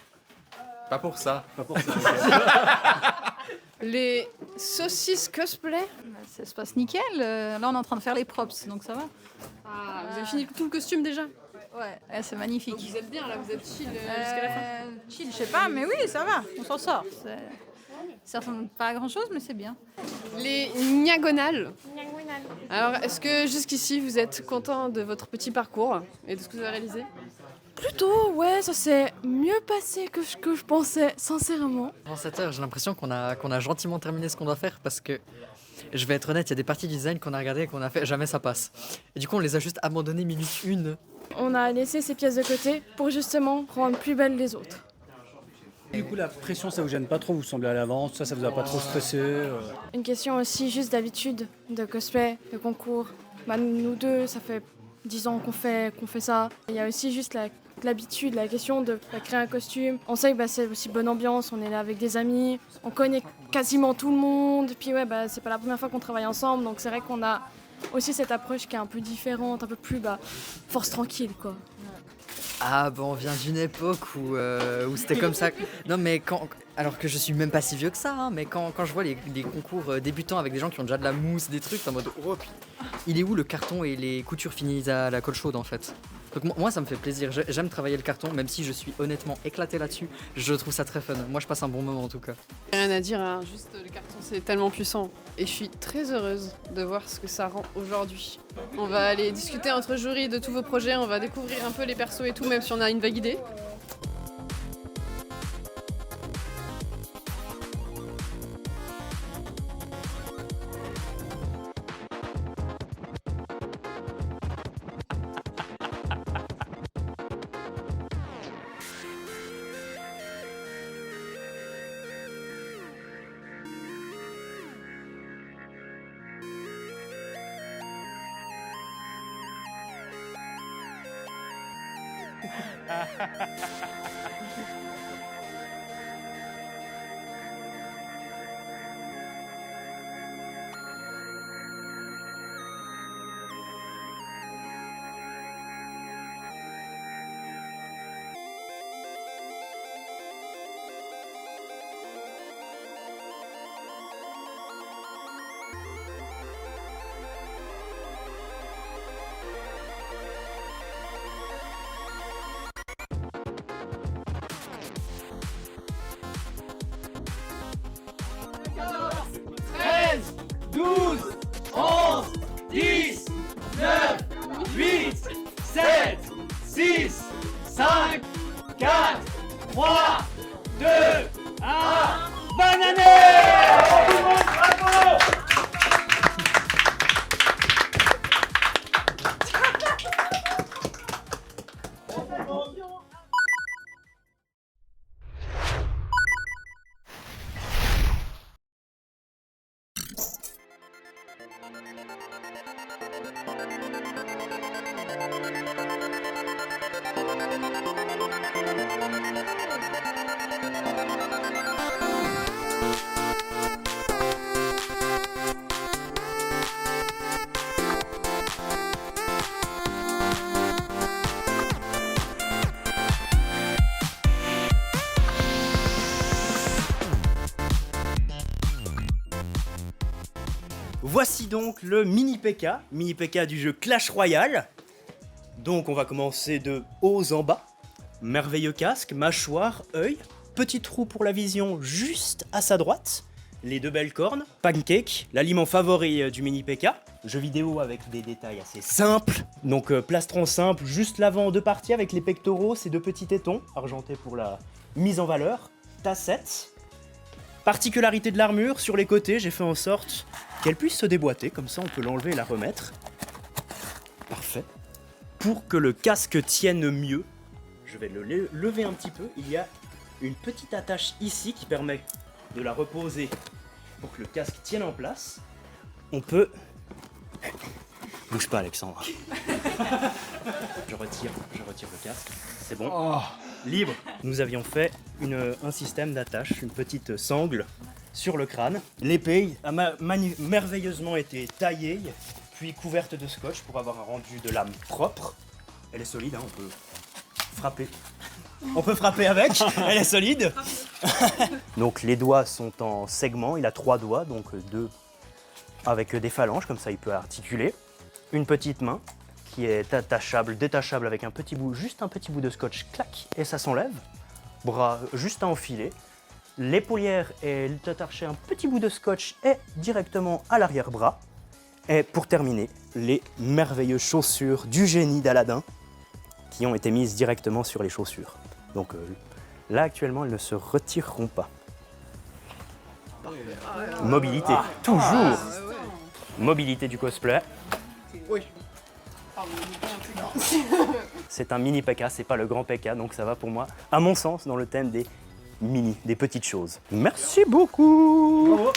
Pas pour ça. Pas pour ça. Les saucisses cosplay. Ça se passe nickel. Là, on est en train de faire les props, donc ça va. Ah, vous avez fini tout le costume déjà? Ouais, c'est magnifique. Donc vous êtes bien là, vous êtes chill jusqu'à la fin. Chill, je sais pas, mais oui, ça va. On s'en sort. Ça ressemble pas à grand chose, mais c'est bien. Les Niagonales. Alors, est-ce que jusqu'ici vous êtes content de votre petit parcours et de ce que vous avez réalisé? Plutôt, ouais, ça s'est mieux passé que je pensais, sincèrement. Avant 7 heures, j'ai l'impression qu'on a gentiment terminé ce qu'on doit faire parce que, je vais être honnête, il y a des parties du design qu'on a regardées et qu'on a fait, jamais ça passe. Et du coup, on les a juste abandonnées minute 1. On a laissé ces pièces de côté pour justement rendre plus belles les autres. Du coup la pression ça vous gêne pas trop, vous semblez à l'avance, ça vous a pas trop stressé Une question aussi juste d'habitude, de cosplay, de concours. Bah, nous deux, ça fait 10 ans qu'on fait ça. Il y a aussi juste l'habitude, la question de créer un costume. On sait que c'est aussi bonne ambiance, on est là avec des amis, on connaît quasiment tout le monde. Puis ouais, c'est pas la première fois qu'on travaille ensemble, donc c'est vrai qu'on a aussi cette approche qui est un peu différente, un peu plus force tranquille quoi. Ah bon, on vient d'une époque où c'était comme ça. Non mais alors que je suis même pas si vieux que ça, hein, mais quand je vois les concours débutants avec des gens qui ont déjà de la mousse, des trucs, en mode oh, il est où le carton et les coutures finies à la colle chaude en fait. Donc moi ça me fait plaisir, j'aime travailler le carton, même si je suis honnêtement éclaté là-dessus, je trouve ça très fun. Moi je passe un bon moment en tout cas. Rien à dire, hein. Juste le carton c'est tellement puissant et je suis très heureuse de voir ce que ça rend aujourd'hui. On va aller discuter entre jurys de tous vos projets, on va découvrir un peu les persos et tout, même si on a une vague idée. Voici donc le mini PK du jeu Clash Royale. Donc on va commencer de haut en bas. Merveilleux casque, mâchoire, œil, petit trou pour la vision juste à sa droite. Les 2 belles cornes, pancake, l'aliment favori du mini PK. Jeu vidéo avec des détails assez simples. Donc plastron simple, juste l'avant 2 parties avec les pectoraux, ces 2 petits tétons, argentés pour la mise en valeur. Tassette. Particularité de l'armure, sur les côtés, j'ai fait en sorte qu'elle puisse se déboîter, comme ça on peut l'enlever et la remettre. Parfait. Pour que le casque tienne mieux, je vais le lever un petit peu. Il y a une petite attache ici qui permet de la reposer pour que le casque tienne en place. On peut... Bouge pas Alexandre. Je retire le casque. C'est bon. Oh. Libre. Nous avions fait un système d'attache, une petite sangle sur le crâne. L'épée a merveilleusement été taillée, puis couverte de scotch pour avoir un rendu de lame propre. Elle est solide, hein, on peut frapper. On peut frapper avec, elle est solide. Donc les doigts sont en segments, il a 3 doigts, donc 2 avec des phalanges, comme ça il peut articuler. Une petite main qui est attachable, détachable avec un petit bout, juste un petit bout de scotch, clac, et ça s'enlève. Bras juste à enfiler. L'épaulière est attachée un petit bout de scotch et directement à l'arrière-bras. Et pour terminer, les merveilleuses chaussures du génie d'Aladin qui ont été mises directement sur les chaussures. Donc là actuellement elles ne se retireront pas. Mobilité, toujours. Mobilité du cosplay. Oui. C'est un mini PK, c'est pas le grand PK, donc ça va pour moi, à mon sens, dans le thème des mini, des petites choses. Merci beaucoup. Bravo.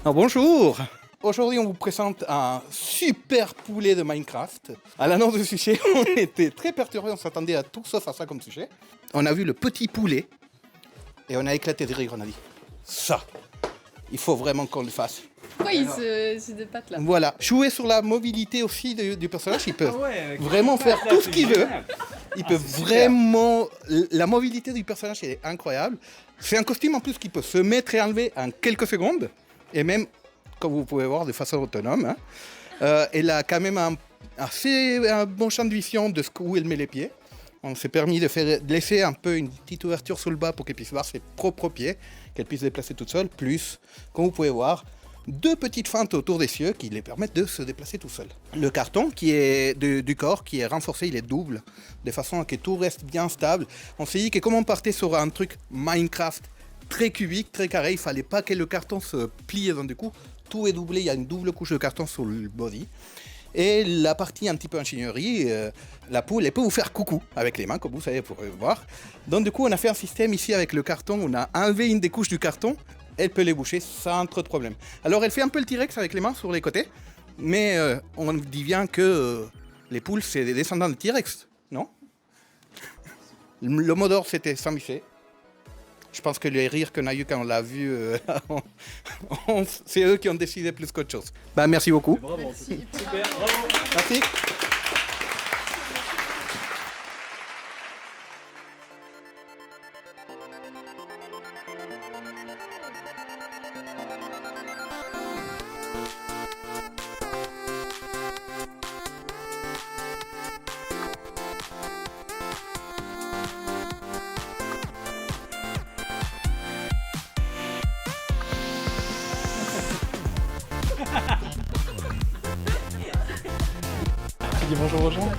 Alors, bonjour. Aujourd'hui, on vous présente un super poulet de Minecraft. À l'annonce du sujet, on était très perturbés, on s'attendait à tout sauf à ça comme sujet. On a vu le petit poulet et on a éclaté de rire, on a dit ça, il faut vraiment qu'on le fasse. Pourquoi il se dépatte là? Voilà, jouer sur la mobilité aussi du personnage, il peut vraiment faire tout ce qu'il veut. Il peut vraiment... La mobilité du personnage elle est incroyable. C'est un costume en plus qui peut se mettre et enlever en quelques secondes. Et même, comme vous pouvez voir, de façon autonome. Hein. Elle a quand même un bon champ de vision de où elle met les pieds. On s'est permis de laisser un peu une petite ouverture sur le bas pour qu'elle puisse voir ses propres pieds, qu'elle puisse se déplacer toute seule. Plus, comme vous pouvez voir, 2 petites fentes autour des cieux qui lui permettent de se déplacer tout seul. Le carton qui est du corps, qui est renforcé, il est double, de façon à que tout reste bien stable. On s'est dit que comme on partait sur un truc Minecraft très cubique, très carré, il ne fallait pas que le carton se plie d'un coup. Tout est doublé, il y a une double couche de carton sur le body. Et la partie un petit peu ingénierie, la poule, elle peut vous faire coucou avec les mains, comme vous savez, pour voir. Donc du coup, on a fait un système ici avec le carton, on a enlevé une des couches du carton, elle peut les boucher sans trop de problème. Alors elle fait un peu le T-Rex avec les mains sur les côtés, mais on dit bien que les poules, c'est des descendants de T-Rex, non? Le mot d'ordre, c'était s'amuser. Je pense que les rires qu'on a eu quand on l'a vu, c'est eux qui ont décidé plus qu'autre chose. Bah, merci beaucoup. Bravo. Merci. Super, bravo. Merci. dis bonjour aux gens.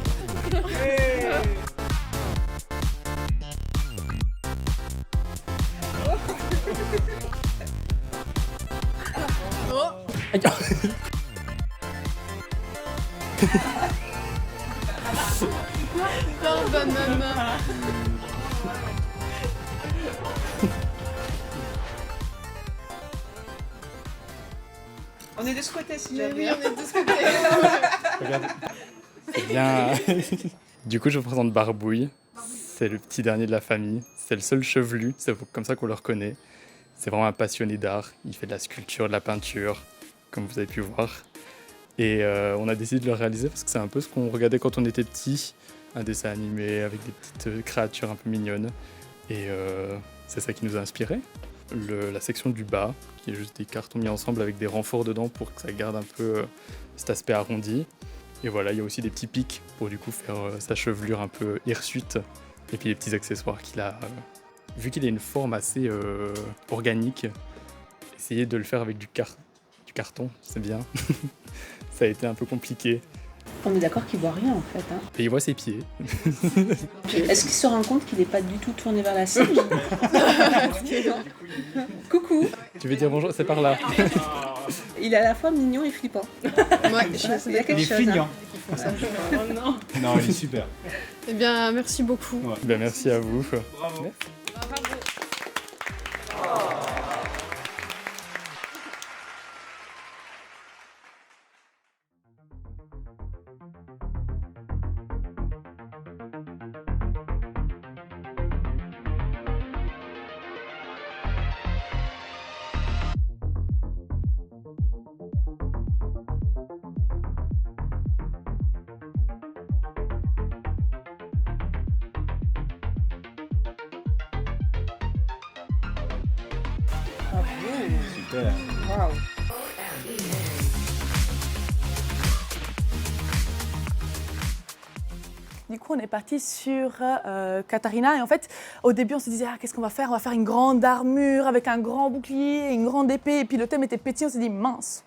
Non, banana. On est de ce côté, si Mais oui, on est de ce côté. Regarde. C'est bien. Du coup, je vous présente Barbouille. C'est le petit dernier de la famille. C'est le seul chevelu, c'est comme ça qu'on le reconnaît. C'est vraiment un passionné d'art. Il fait de la sculpture, de la peinture, comme vous avez pu voir. Et on a décidé de le réaliser parce que c'est un peu ce qu'on regardait quand on était petit. Un dessin animé avec des petites créatures un peu mignonnes. Et c'est ça qui nous a inspirés. La section du bas, qui est juste des cartons mis ensemble avec des renforts dedans pour que ça garde un peu cet aspect arrondi. Et voilà, il y a aussi des petits pics pour du coup faire sa chevelure un peu hirsute. Et puis les petits accessoires qu'il a. Vu qu'il a une forme assez organique, essayer de le faire avec du carton, c'est bien. Ça a été un peu compliqué. On est d'accord qu'il voit rien en fait. Hein. Et il voit ses pieds. Est-ce qu'il se rend compte qu'il n'est pas du tout tourné vers la scène? Coucou. Tu veux dire bonjour? C'est par là. Il est à la fois mignon et flippant. Ouais, il y a quelque chose. feignant. Hein. Oh non. Non, il est super. Eh bien, merci beaucoup. Ouais. Ben, merci à vous. Bravo. Super. Waouh. Du coup, on est parti sur Katharina et en fait, au début, on se disait qu'est-ce qu'on va faire? On va faire une grande armure avec un grand bouclier, une grande épée. Et puis le thème était petit, on s'est dit mince.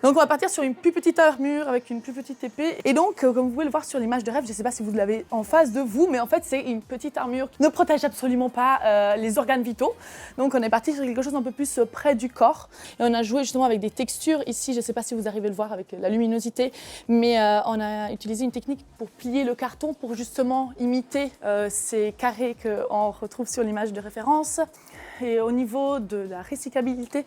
Donc on va partir sur une plus petite armure avec une plus petite épée. Et donc, comme vous pouvez le voir sur l'image de rêve, je ne sais pas si vous l'avez en face de vous, mais en fait c'est une petite armure qui ne protège absolument pas les organes vitaux. Donc on est parti sur quelque chose un peu plus près du corps. Et on a joué justement avec des textures. Ici, je ne sais pas si vous arrivez à le voir avec la luminosité, mais on a utilisé une technique pour plier le carton pour justement imiter ces carrés qu'on retrouve sur l'image de référence. Et au niveau de la recyclabilité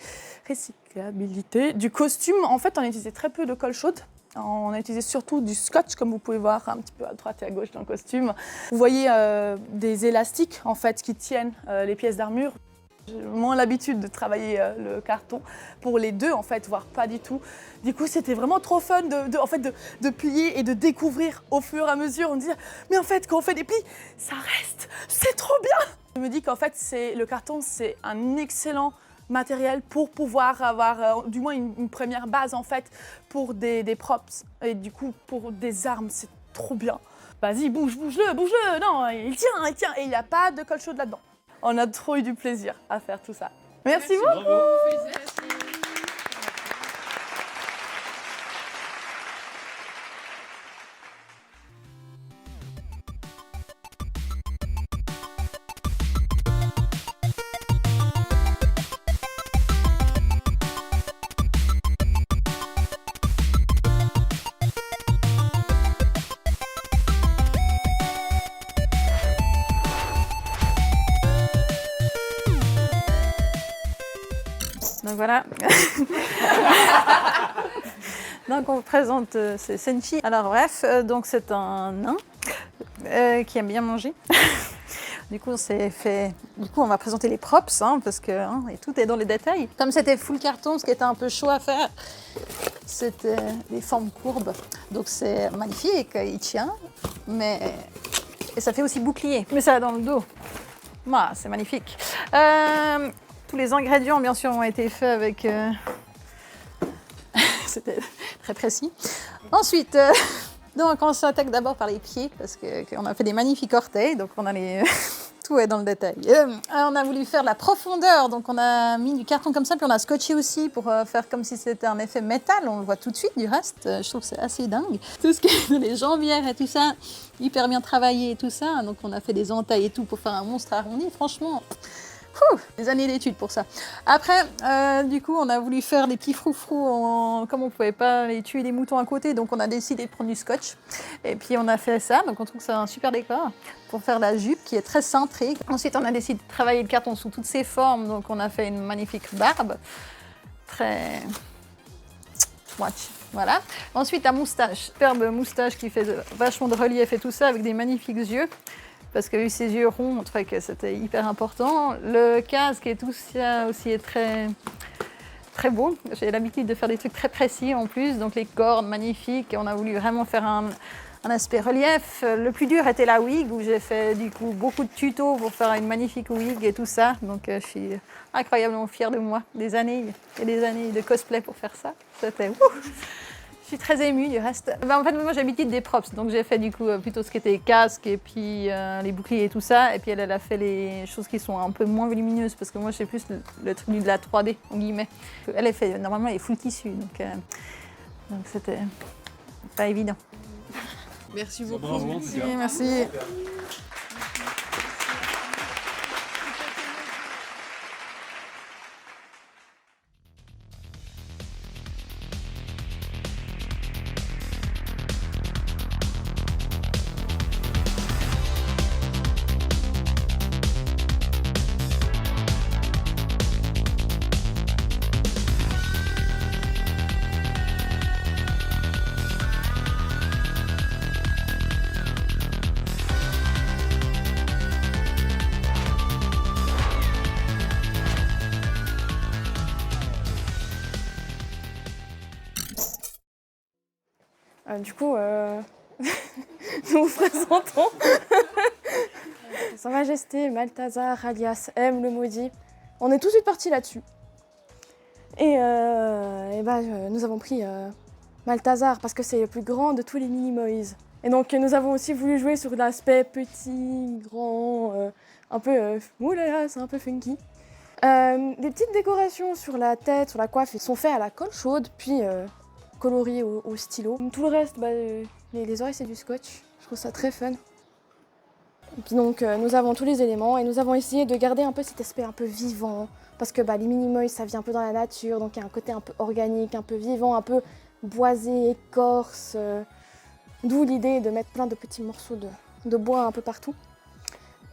du costume, en fait, on a utilisé très peu de colle chaude. On a utilisé surtout du scotch, comme vous pouvez voir un petit peu à droite et à gauche dans le costume. Vous voyez des élastiques, en fait, qui tiennent les pièces d'armure. J'ai moins l'habitude de travailler le carton pour les deux, en fait, voire pas du tout. Du coup, c'était vraiment trop fun de plier et de découvrir au fur et à mesure. On dit, mais en fait, quand on fait des plis, ça reste, c'est trop bien. Je me dis qu'en fait, le carton, c'est un excellent matériel pour pouvoir avoir du moins une première base, en fait, pour des props et du coup, pour des armes, c'est trop bien. Vas-y, bouge-le, non, il tient, et il n'y a pas de colle chaude là-dedans. On a trop eu du plaisir à faire tout ça. Merci beaucoup. Félicitations. Donc voilà. Donc on vous présente c'est Senshi. Alors bref, donc c'est un nain qui aime bien manger. Du coup, on va présenter les props parce que et tout est dans les détails. Comme c'était full carton, ce qui était un peu chaud à faire, c'était des formes courbes. Donc c'est magnifique, il tient, et ça fait aussi bouclier. Mais ça dans le dos. Voilà, c'est magnifique. Tous les ingrédients, bien sûr, ont été faits avec... C'était très précis. Ensuite, donc on s'attaque d'abord par les pieds, parce qu'on a fait des magnifiques orteils. Donc on a tout est dans le détail. On a voulu faire la profondeur, donc on a mis du carton comme ça, puis on a scotché aussi pour faire comme si c'était un effet métal. On le voit tout de suite du reste. Je trouve que c'est assez dingue. Tout ce qui est les jambières et tout ça, hyper bien travaillé et tout ça. Donc on a fait des entailles et tout pour faire un monstre arrondi. Franchement, des années d'études pour ça. Après, du coup, on a voulu faire des petits froufrous. Comme on ne pouvait pas les tuer des moutons à côté, donc on a décidé de prendre du scotch. Et puis on a fait ça, donc on trouve que c'est un super décor pour faire la jupe qui est très cintrée. Ensuite, on a décidé de travailler le carton sous toutes ses formes, donc on a fait une magnifique barbe. Très... Voilà. Ensuite, un moustache. Superbe moustache qui fait vachement de relief et tout ça, avec des magnifiques yeux. Parce que vu ses yeux ronds, on trouvait que c'était hyper important. Le casque et tout ça aussi est très, très beau. J'ai l'habitude de faire des trucs très précis en plus, donc les cordes magnifiques. On a voulu vraiment faire un aspect relief. Le plus dur était la wig, où j'ai fait du coup beaucoup de tutos pour faire une magnifique wig et tout ça. Donc je suis incroyablement fière de moi. Des années et des années de cosplay pour faire ça. C'était Je suis très émue du reste. En fait, moi j'ai l'habitude des props, donc j'ai fait du coup plutôt ce qui était casque et puis les boucliers et tout ça. Et puis elle a fait les choses qui sont un peu moins volumineuses parce que moi j'ai plus le truc de la 3D, en guillemets. Elle est fait, normalement elle est full tissu, donc c'était pas évident. Merci beaucoup. Bravo, merci. Du coup, nous vous présentons Sa Majesté Malthazar alias M le Maudit. On est tout de suite parti là-dessus. Et nous avons pris Malthazar parce que c'est le plus grand de tous les Minimoys. Et donc nous avons aussi voulu jouer sur l'aspect petit, grand, un peu oulala, c'est un peu funky. Les petites décorations sur la tête, sur la coiffe, sont faites à la colle chaude, puis coloriées au stylo. Tout le reste, les oreilles c'est du scotch, je trouve ça très fun. Et puis donc nous avons tous les éléments et nous avons essayé de garder un peu cet aspect un peu vivant, parce que les Minimoys ça vient un peu dans la nature, donc il y a un côté un peu organique, un peu vivant, un peu boisé, écorce, d'où l'idée de mettre plein de petits morceaux de bois un peu partout.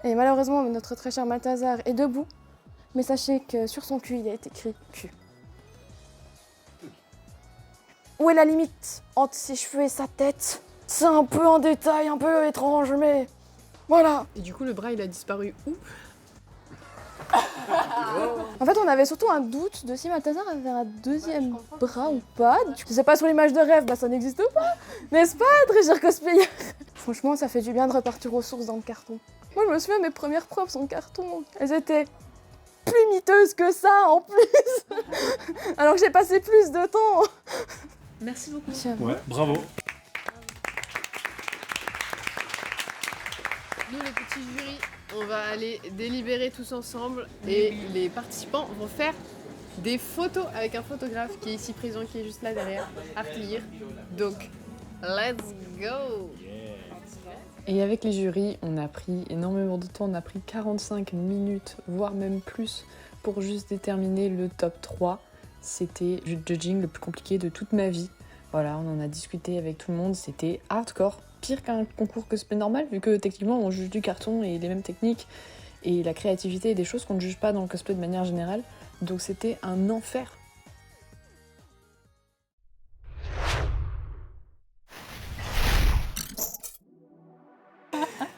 Et malheureusement notre très cher Malthazar est debout, mais sachez que sur son cul il a été écrit cul. Où est la limite entre ses cheveux et sa tête? C'est un peu un détail un peu étrange, mais voilà. Et du coup, le bras, il a disparu où? En fait, on avait surtout un doute de si Malthazar avait un deuxième bras ou pas. Je sais pas, sur l'image de rêve, ça n'existe pas. N'est-ce pas, très cher cosplayer? Franchement, ça fait du bien de repartir aux sources dans le carton. Moi, je me souviens, mes premières props en carton, elles étaient plus miteuses que ça, en plus. Alors que j'ai passé plus de temps. Merci beaucoup. Ouais, bravo. Nous, le petit jury, on va aller délibérer tous ensemble et les participants vont faire des photos avec un photographe qui est ici présent, qui est juste là derrière, à relire. Donc, let's go! Et avec les jurys, on a pris énormément de temps, on a pris 45 minutes, voire même plus, pour juste déterminer le top 3. C'était le judging le plus compliqué de toute ma vie. Voilà, on en a discuté avec tout le monde, c'était hardcore. Pire qu'un concours cosplay normal, vu que techniquement on juge du carton et les mêmes techniques et la créativité et des choses qu'on ne juge pas dans le cosplay de manière générale. Donc c'était un enfer.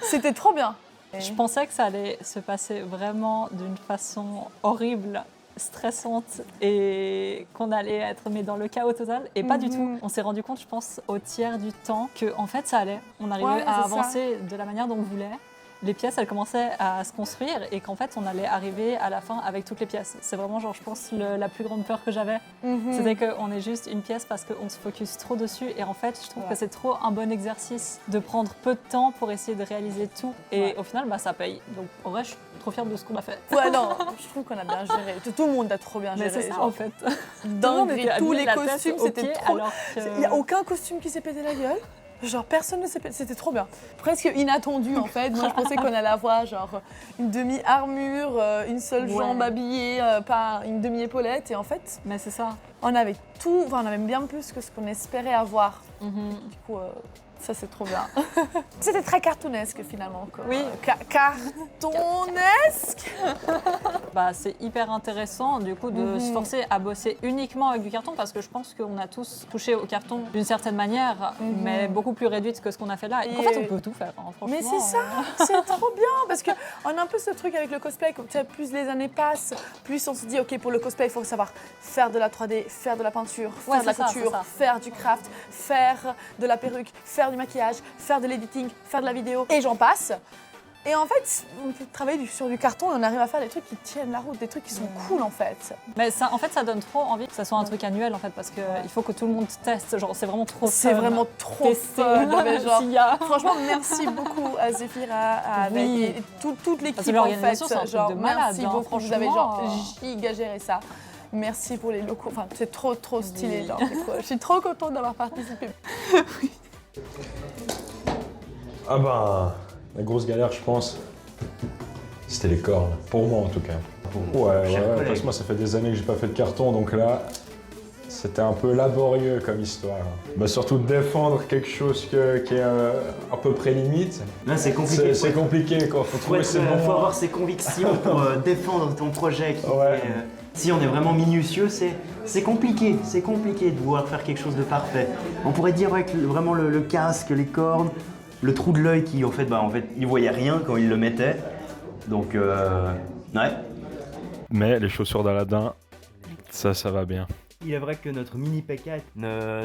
C'était trop bien. Je pensais que ça allait se passer vraiment d'une façon horrible, stressante et qu'on allait être mis dans le chaos total et pas du tout. On s'est rendu compte, je pense, au tiers du temps que en fait ça allait. On arrivait à avancer de la manière dont on voulait les pièces, elles commençaient à se construire et qu'en fait, on allait arriver à la fin avec toutes les pièces. C'est vraiment, genre, je pense, la plus grande peur que j'avais. C'était qu'on ait juste une pièce parce qu'on se focus trop dessus. Et en fait, je trouve que c'est trop un bon exercice de prendre peu de temps pour essayer de réaliser tout. Et au final, ça paye. Donc, en vrai, je suis trop fière de ce qu'on a fait. Ouais, non, je trouve qu'on a bien géré. Tout le monde a trop bien géré. Mais c'est ça, genre. en fait. Dingue, tous les costumes, c'était trop... alors que... Il n'y a aucun costume qui s'est pété la gueule. Genre personne ne s'est pété, c'était trop bien. Presque inattendu en fait. Moi je pensais qu'on allait avoir genre une demi-armure, une seule jambe habillée, pas une demi-épaulette. Et en fait, mais c'est ça. On avait tout, enfin on avait bien plus que ce qu'on espérait avoir. Du coup, ça c'est trop bien. C'était très cartoonesque finalement. Quoi. Oui. Cartoonesque. C'est hyper intéressant du coup de se forcer à bosser uniquement avec du carton parce que je pense qu'on a tous touché au carton d'une certaine manière, mais beaucoup plus réduite que ce qu'on a fait là. Et en fait, on peut tout faire, hein, franchement. Mais c'est ça, c'est trop bien parce qu'on a un peu ce truc avec le cosplay. Plus les années passent, plus on se dit ok pour le cosplay il faut savoir faire de la 3D, faire de la peinture, faire de la couture, faire du craft, faire de la perruque, faire du maquillage, faire de l'editing, faire de la vidéo et j'en passe. Et en fait, on peut travailler sur du carton et on arrive à faire des trucs qui tiennent la route, des trucs qui sont cool en fait. Mais ça, en fait, ça donne trop envie que ça soit un truc annuel en fait parce qu'il faut que tout le monde teste. Genre, c'est vraiment trop fun. C'est vraiment trop fun. Genre, franchement, merci beaucoup à Zéphira, et toute l'équipe en fait. Genre, merci beaucoup. Vous avez genre giga géré ça. Merci pour les locaux. Enfin, c'est trop stylé. Genre, je suis trop contente d'avoir participé. Ah ben, la grosse galère, je pense, c'était les cordes. Pour moi, en tout cas. Ouais, parce que moi, ça fait des années que j'ai pas fait de carton, donc là, c'était un peu laborieux comme histoire. Bah, surtout de défendre quelque chose qui est à peu près limite. Là, c'est compliqué. C'est compliqué, quoi. Faut avoir ses convictions pour défendre ton projet. Si on est vraiment minutieux, c'est compliqué. C'est compliqué de vouloir faire quelque chose de parfait. On pourrait dire avec vraiment le casque, les cordes, le trou de l'œil qui, en fait, il voyait rien quand il le mettait. Donc, ouais. Mais les chaussures d'Aladin, ça va bien. Il est vrai que notre mini P4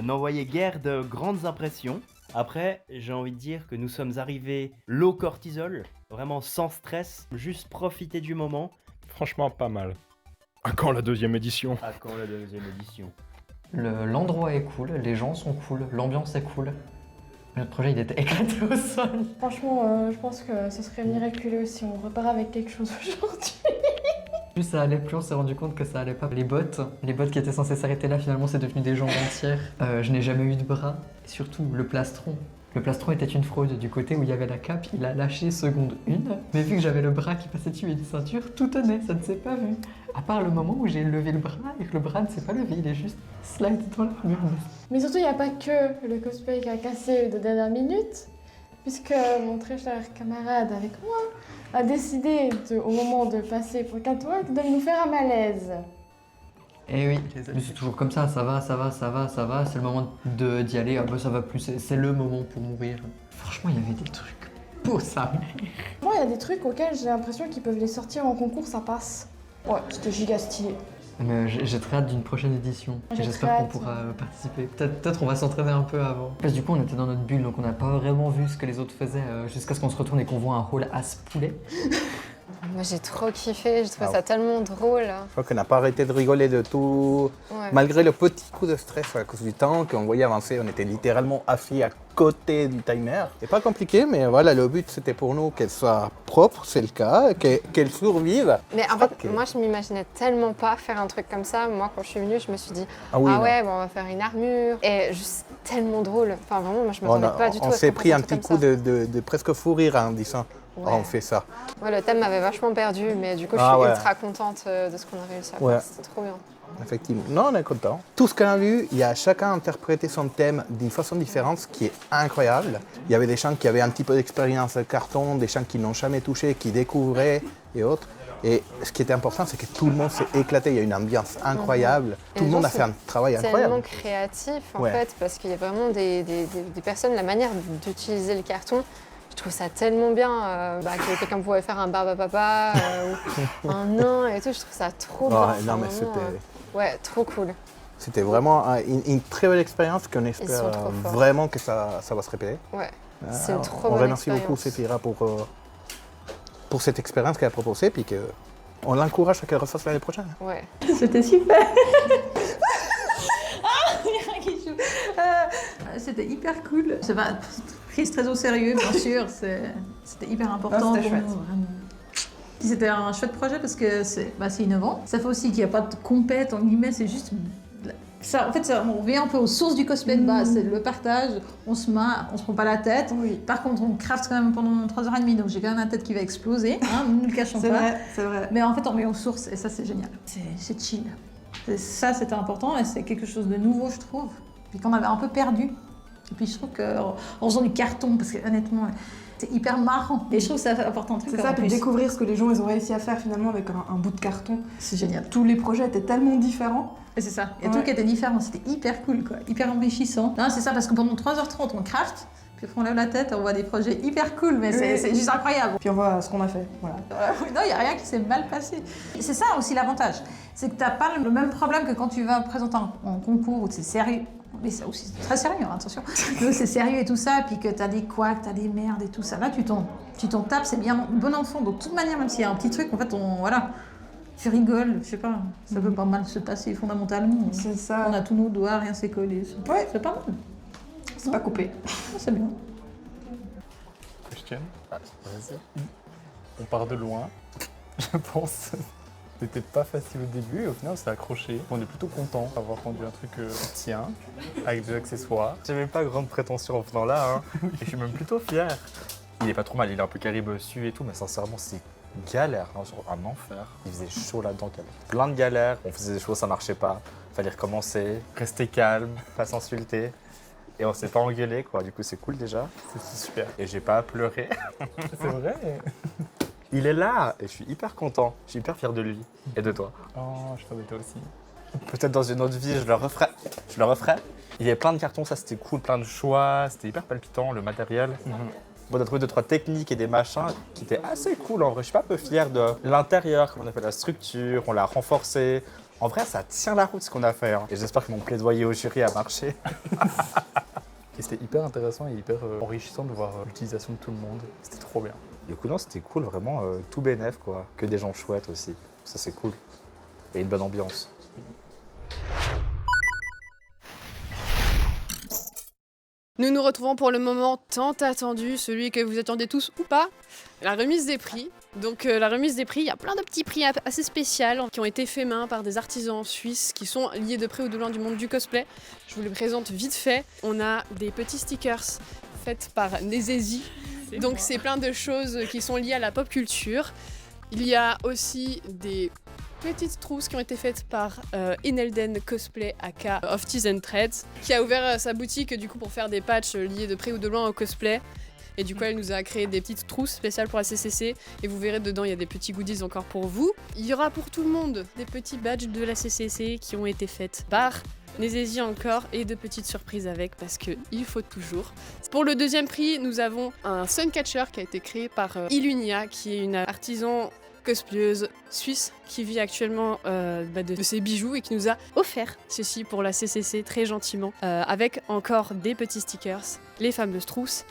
n'envoyait guère de grandes impressions. Après, j'ai envie de dire que nous sommes arrivés low cortisol, vraiment sans stress, juste profiter du moment. Franchement, pas mal. À quand la deuxième édition? À quand la deuxième édition? L'endroit est cool, les gens sont cool, l'ambiance est cool. Notre projet, il était éclaté au sol. Franchement, je pense que ce serait miraculeux si on repart avec quelque chose aujourd'hui. Plus ça allait, plus on s'est rendu compte que ça allait pas. Les bottes qui étaient censées s'arrêter là, finalement, c'est devenu des jambes entières. Je n'ai jamais eu de bras. Et surtout, le plastron. Le plastron était une fraude. Du côté où il y avait la cape, il a lâché seconde 1. Mais vu que j'avais le bras qui passait dessus et une ceinture, tout tenait, ça ne s'est pas vu. À part le moment où j'ai levé le bras et que le bras ne s'est pas levé, il est juste slide dans l'armure. Mais surtout, il n'y a pas que le cosplay qui a cassé de dernière minute, puisque mon très cher camarade avec moi a décidé, au moment de passer pour catwalk, de nous faire un malaise. Eh oui, mais c'est toujours comme ça va, c'est le moment d'y aller, ça va plus, c'est le moment pour mourir. Franchement, il y avait des trucs beaux, ça. Moi, il y a des trucs auxquels j'ai l'impression qu'ils peuvent les sortir en concours, ça passe. Ouais, c'était giga stylé. Mais j'ai très hâte d'une prochaine édition. J'espère qu'on pourra participer. Peut-être on va s'entraîner un peu avant. Parce que du coup, on était dans notre bulle, donc on n'a pas vraiment vu ce que les autres faisaient jusqu'à ce qu'on se retourne et qu'on voit un rôle as poulet. Moi j'ai trop kiffé, je trouve ça tellement drôle. Je crois qu'on n'a pas arrêté de rigoler de tout, malgré le petit coup de stress à cause du temps qu'on voyait avancer. On était littéralement assis à côté du timer. C'est pas compliqué, mais voilà, le but c'était pour nous qu'elle soit propre, c'est le cas, qu'elle survive. Mais en fait, moi je m'imaginais tellement pas faire un truc comme ça. Moi quand je suis venue, je me suis dit on va faire une armure. Et juste tellement drôle. Enfin vraiment, moi je m'attendais pas du tout à ce qu'on fasse un truc comme ça. On s'est pris un petit coup de presque fou rire en disant on fait ça. Ouais, le thème m'avait vachement perdu, mais du coup je suis ultra contente de ce qu'on a réussi à faire. C'était trop bien. Effectivement. Non, on est content. Tout ce qu'on a vu, il y a chacun interprété son thème d'une façon différente, ce qui est incroyable. Il y avait des gens qui avaient un petit peu d'expérience carton, des gens qui n'ont jamais touché, qui découvraient et autres. Et ce qui était important, c'est que tout le monde s'est éclaté. Il y a une ambiance incroyable. Tout le monde a fait un travail incroyable. C'est tellement créatif en fait, parce qu'il y a vraiment des personnes, la manière d'utiliser le carton. Je trouve ça tellement bien que quelqu'un pouvait faire un barbe à papa ou un nain et tout. Je trouve ça trop bien. Non, mais c'était... trop cool. C'était vraiment une très belle expérience qu'on espère vraiment que ça va se répéter. Ouais, c'est une trop On bonne remercie expérience. beaucoup Zéphira pour pour cette expérience qu'elle a proposée, puis qu'on l'encourage à qu'elle refasse l'année prochaine. Ouais. C'était super. C'était hyper cool. C'est pas prise très au sérieux, bien sûr. C'était hyper important. C'était chouette. C'était un chouette projet parce que c'est innovant. Ça fait aussi qu'il n'y a pas de compète en guillemets, c'est juste. Ça, en fait, on revient un peu aux sources du cosplay de base, c'est le partage, on se prend pas la tête. Oui. Par contre, on craft quand même pendant 3h30, donc j'ai quand même la tête qui va exploser, hein, ne le cachons pas. C'est vrai. Mais en fait, on revient aux sources et ça, c'est génial. C'est chill. Ça, c'était important et c'est quelque chose de nouveau, je trouve. Puis qu'on avait un peu perdu. Et puis je trouve qu'en faisant du carton, parce que honnêtement, c'est hyper marrant. Et je trouve que c'est important. C'est ça, puis découvrir ce que les gens ils ont réussi à faire finalement avec un bout de carton. C'est génial. Tous les projets étaient tellement différents. Et c'est ça. Il y a tout qui était différent. C'était hyper cool, quoi. Hyper enrichissant. Non, c'est ça, parce que pendant 3h30, on craft. Puis après, on lève la tête, on voit des projets hyper cool, mais c'est juste incroyable. Puis on voit ce qu'on a fait. Voilà. Non, il n'y a rien qui s'est mal passé. C'est ça aussi l'avantage. C'est que tu n'as pas le même problème que quand tu vas présenter un concours où c'est sérieux. Mais ça aussi, c'est très sérieux, hein, attention. C'est sérieux et tout ça, puis que t'as des couacs, t'as des merdes et tout ça. Là, tu t'en tapes, c'est bien bon enfant. Donc, de toute manière, même s'il y a un petit truc, en fait, voilà, tu rigoles, je sais pas, ça peut pas mal se passer fondamentalement. C'est ça. On a tous nos doigts, rien s'est collé. Ouais, c'est pas mal. C'est pas coupé. C'est bien. Christian, vas-y. On part de loin, je pense. C'était pas facile au début et au final on s'est accroché. On est plutôt content d'avoir rendu un truc tien, avec des accessoires. J'avais pas grande prétention en venant là, hein. Et je suis même plutôt fier. Il est pas trop mal, il est un peu carré bossu et tout, mais sincèrement c'est galère, hein, genre un enfer. Il faisait chaud là-dedans, plein de galères, on faisait des choses, ça marchait pas. Fallait recommencer, rester calme, pas s'insulter. Et on s'est pas engueulé quoi, du coup c'est cool déjà. C'est super. Et j'ai pas pleuré. C'est vrai. Il est là et je suis hyper content. Je suis hyper fier de lui et de toi. Oh, je suis fier de toi aussi. Peut-être dans une autre vie, je le referai. Il y avait plein de cartons, ça c'était cool, plein de choix, c'était hyper palpitant, le matériel. On a trouvé 2-3 techniques et des machins qui étaient assez cool en vrai. Je suis pas un peu fier de l'intérieur, comment on a fait la structure, on l'a renforcé. En vrai, ça tient la route ce qu'on a fait. Hein. Et j'espère que mon plaidoyer au jury a marché. Et c'était hyper intéressant et hyper enrichissant de voir l'utilisation de tout le monde. C'était trop bien. Du coup, non, c'était cool, vraiment tout bénef, quoi. Que des gens chouettes aussi. Ça, c'est cool. Et une bonne ambiance. Nous nous retrouvons pour le moment tant attendu, celui que vous attendez tous ou pas, la remise des prix. Donc la remise des prix, il y a plein de petits prix assez spéciaux qui ont été faits main par des artisans suisses qui sont liés de près ou de loin du monde du cosplay. Je vous les présente vite fait. On a des petits stickers faits par Nezezi. Donc c'est plein de choses qui sont liées à la pop culture. Il y a aussi des petites trousses qui ont été faites par Inelden Cosplay aka of Teas and Threads, qui a ouvert sa boutique du coup pour faire des patchs liés de près ou de loin au cosplay. Et du coup elle nous a créé des petites trousses spéciales pour la CCC et vous verrez dedans il y a des petits goodies encore pour vous. Il y aura pour tout le monde des petits badges de la CCC qui ont été faits par Nezezi encore et de petites surprises avec parce qu'il faut toujours. Pour le deuxième prix, nous avons un Suncatcher qui a été créé par Ilunia qui est une artisan cosplayeuse suisse qui vit actuellement de ses bijoux et qui nous a offert ceci pour la CCC très gentiment avec encore des petits stickers, les fameuses trousses.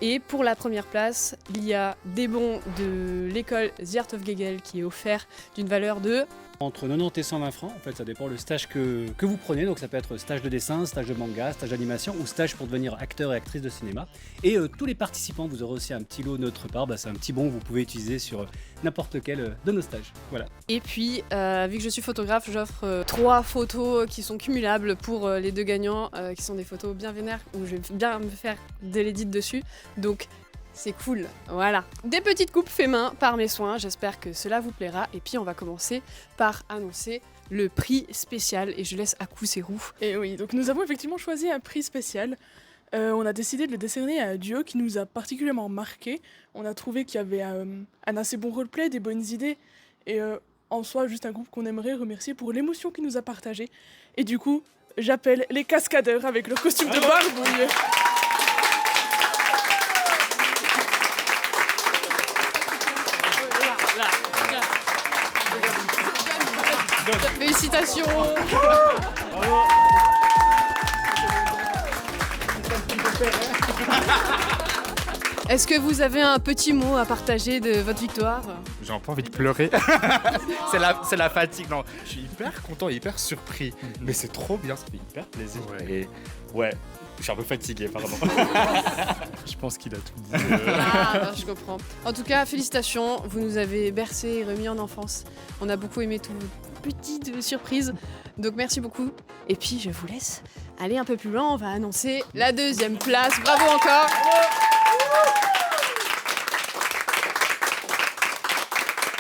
Et pour la première place, il y a des bons de l'école The Art of Gegel qui est offert d'une valeur de... Entre 90 et 120 francs, en fait ça dépend le stage que vous prenez, donc ça peut être stage de dessin, stage de manga, stage d'animation ou stage pour devenir acteur et actrice de cinéma. Et tous les participants, vous aurez aussi un petit lot de notre part, c'est un petit bon que vous pouvez utiliser sur n'importe lequel de nos stages. Voilà. Et puis, vu que je suis photographe, j'offre 3 photos qui sont cumulables pour les 2 gagnants, qui sont des photos bien vénères où je vais bien me faire de l'édit dessus. Donc, c'est cool, voilà. Des petites coupes fait main par mes soins, j'espère que cela vous plaira. Et puis on va commencer par annoncer le prix spécial et je laisse Aku ses roues. Et oui, donc nous avons effectivement choisi un prix spécial. On a décidé de le décerner à un duo qui nous a particulièrement marqué. On a trouvé qu'il y avait un assez bon roleplay, des bonnes idées et en soi juste un groupe qu'on aimerait remercier pour l'émotion qu'il nous a partagée. Et du coup, j'appelle les cascadeurs avec leur costume de barbouille. Félicitations. Est-ce que vous avez un petit mot à partager de votre victoire? J'ai un peu envie de pleurer. c'est la fatigue. Non, je suis hyper content et hyper surpris. Mais c'est trop bien, ça fait hyper plaisir. Et ouais, je suis un peu fatigué, pardon. Je pense qu'il a tout dit. Ah, je comprends. En tout cas, félicitations, vous nous avez bercé et remis en enfance. On a beaucoup aimé toutes vos petites surprises. Donc merci beaucoup. Et puis je vous laisse aller un peu plus loin, on va annoncer la 2e place. Bravo encore.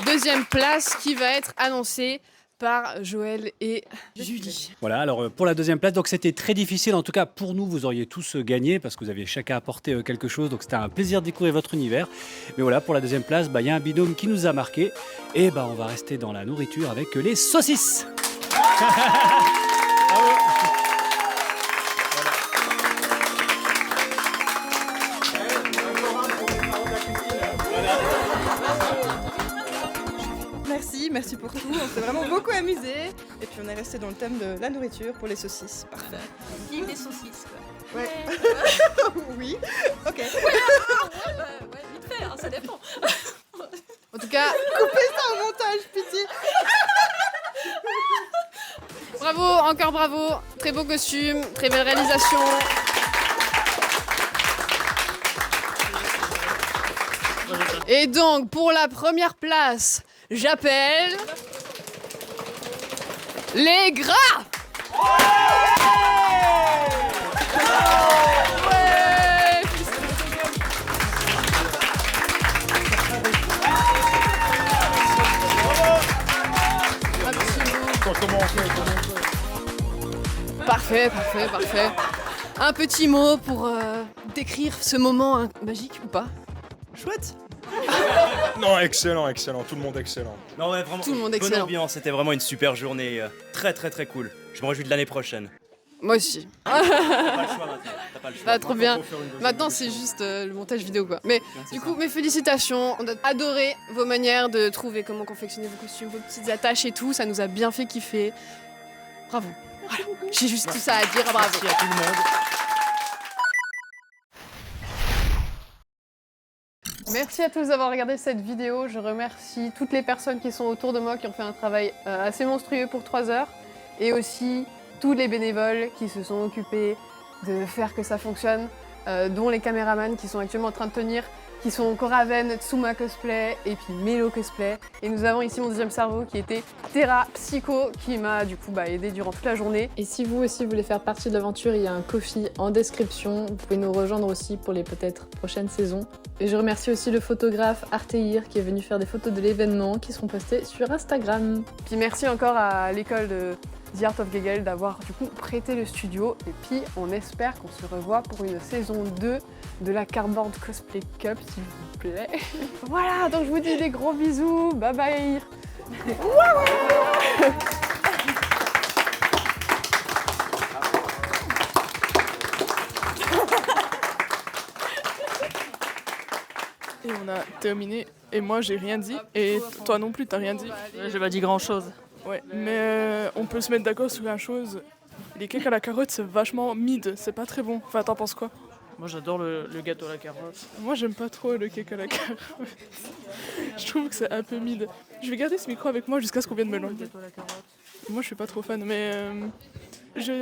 Deuxième place qui va être annoncée par Joël et Julie. Voilà, alors pour la 2e place, donc c'était très difficile, en tout cas pour nous, vous auriez tous gagné parce que vous aviez chacun apporté quelque chose, donc c'était un plaisir de découvrir votre univers. Mais voilà, pour la 2e place, il y a un binôme qui nous a marqué et on va rester dans la nourriture avec les saucisses. Merci pour tout, on s'est vraiment beaucoup amusé. Et puis on est resté dans le thème de la nourriture pour les saucisses. Parfait. Vive les saucisses, quoi. Ouais. Oui, ok. Ouais, vite fait, hein, ça dépend. En tout cas, coupez ça au montage, pitié. Bravo, encore bravo. Très beau costume, très belle réalisation. Et donc, pour la première place, j'appelle les gras. Ouais. Parfait. Un petit mot pour décrire ce moment magique ou pas? Chouette. Non, excellent, tout le monde excellent. Non, ouais, vraiment. Tout le monde bonne excellent. ambiance, c'était vraiment une super journée. Très cool. Je me réjouis de l'année prochaine. Moi aussi. T'as pas le choix maintenant. T'as pas le choix. Ah, trop bien. Maintenant, c'est juste le montage vidéo, quoi. Mais du coup, mes félicitations. On a adoré vos manières de trouver comment confectionner vos costumes, vos petites attaches et tout. Ça nous a bien fait kiffer. Bravo. Voilà. J'ai juste tout ça à dire. Bravo. Merci à tout le monde. Merci à tous d'avoir regardé cette vidéo. Je remercie toutes les personnes qui sont autour de moi, qui ont fait un travail assez monstrueux pour 3 heures. Et aussi tous les bénévoles qui se sont occupés de faire que ça fonctionne, dont les caméramans qui sont actuellement en train de tenir, qui sont Coraven, Tsuma Cosplay et puis Melo Cosplay. Et nous avons ici mon deuxième cerveau qui était Terra Psycho, qui m'a du coup aidé durant toute la journée. Et si vous aussi voulez faire partie de l'aventure, il y a un Ko-fi en description. Vous pouvez nous rejoindre aussi pour les peut-être prochaines saisons. Et je remercie aussi le photographe Arteir qui est venu faire des photos de l'événement qui seront postées sur Instagram. Puis merci encore à l'école de The Art of Gegel d'avoir du coup prêté le studio. Et puis on espère qu'on se revoit pour une saison 2 de la Cardboard Cosplay Cup, s'il vous plaît. Voilà, donc je vous dis des gros bisous, bye bye. Et on a terminé, et moi j'ai rien dit, et toi non plus t'as rien dit. J'ai pas dit grand chose. Ouais, mais on peut se mettre d'accord sur une chose. Les cakes à la carotte c'est vachement mid, c'est pas très bon. Enfin t'en penses quoi? Moi j'adore le gâteau à la carotte. Moi j'aime pas trop le cake à la carotte. Je trouve que c'est un peu mid. Je vais garder ce micro avec moi jusqu'à ce qu'on vienne me l'enlever. Moi je suis pas trop fan, mais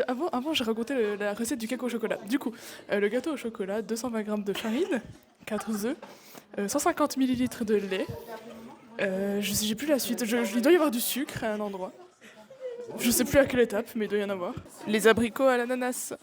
avant j'ai raconté la recette du cake au chocolat. Du coup, le gâteau au chocolat, 220 g de farine, 4 œufs, 150 ml de lait. J'ai plus la suite. Il doit y avoir du sucre à un endroit. Je sais plus à quelle étape, mais il doit y en avoir. Les abricots à l'ananas.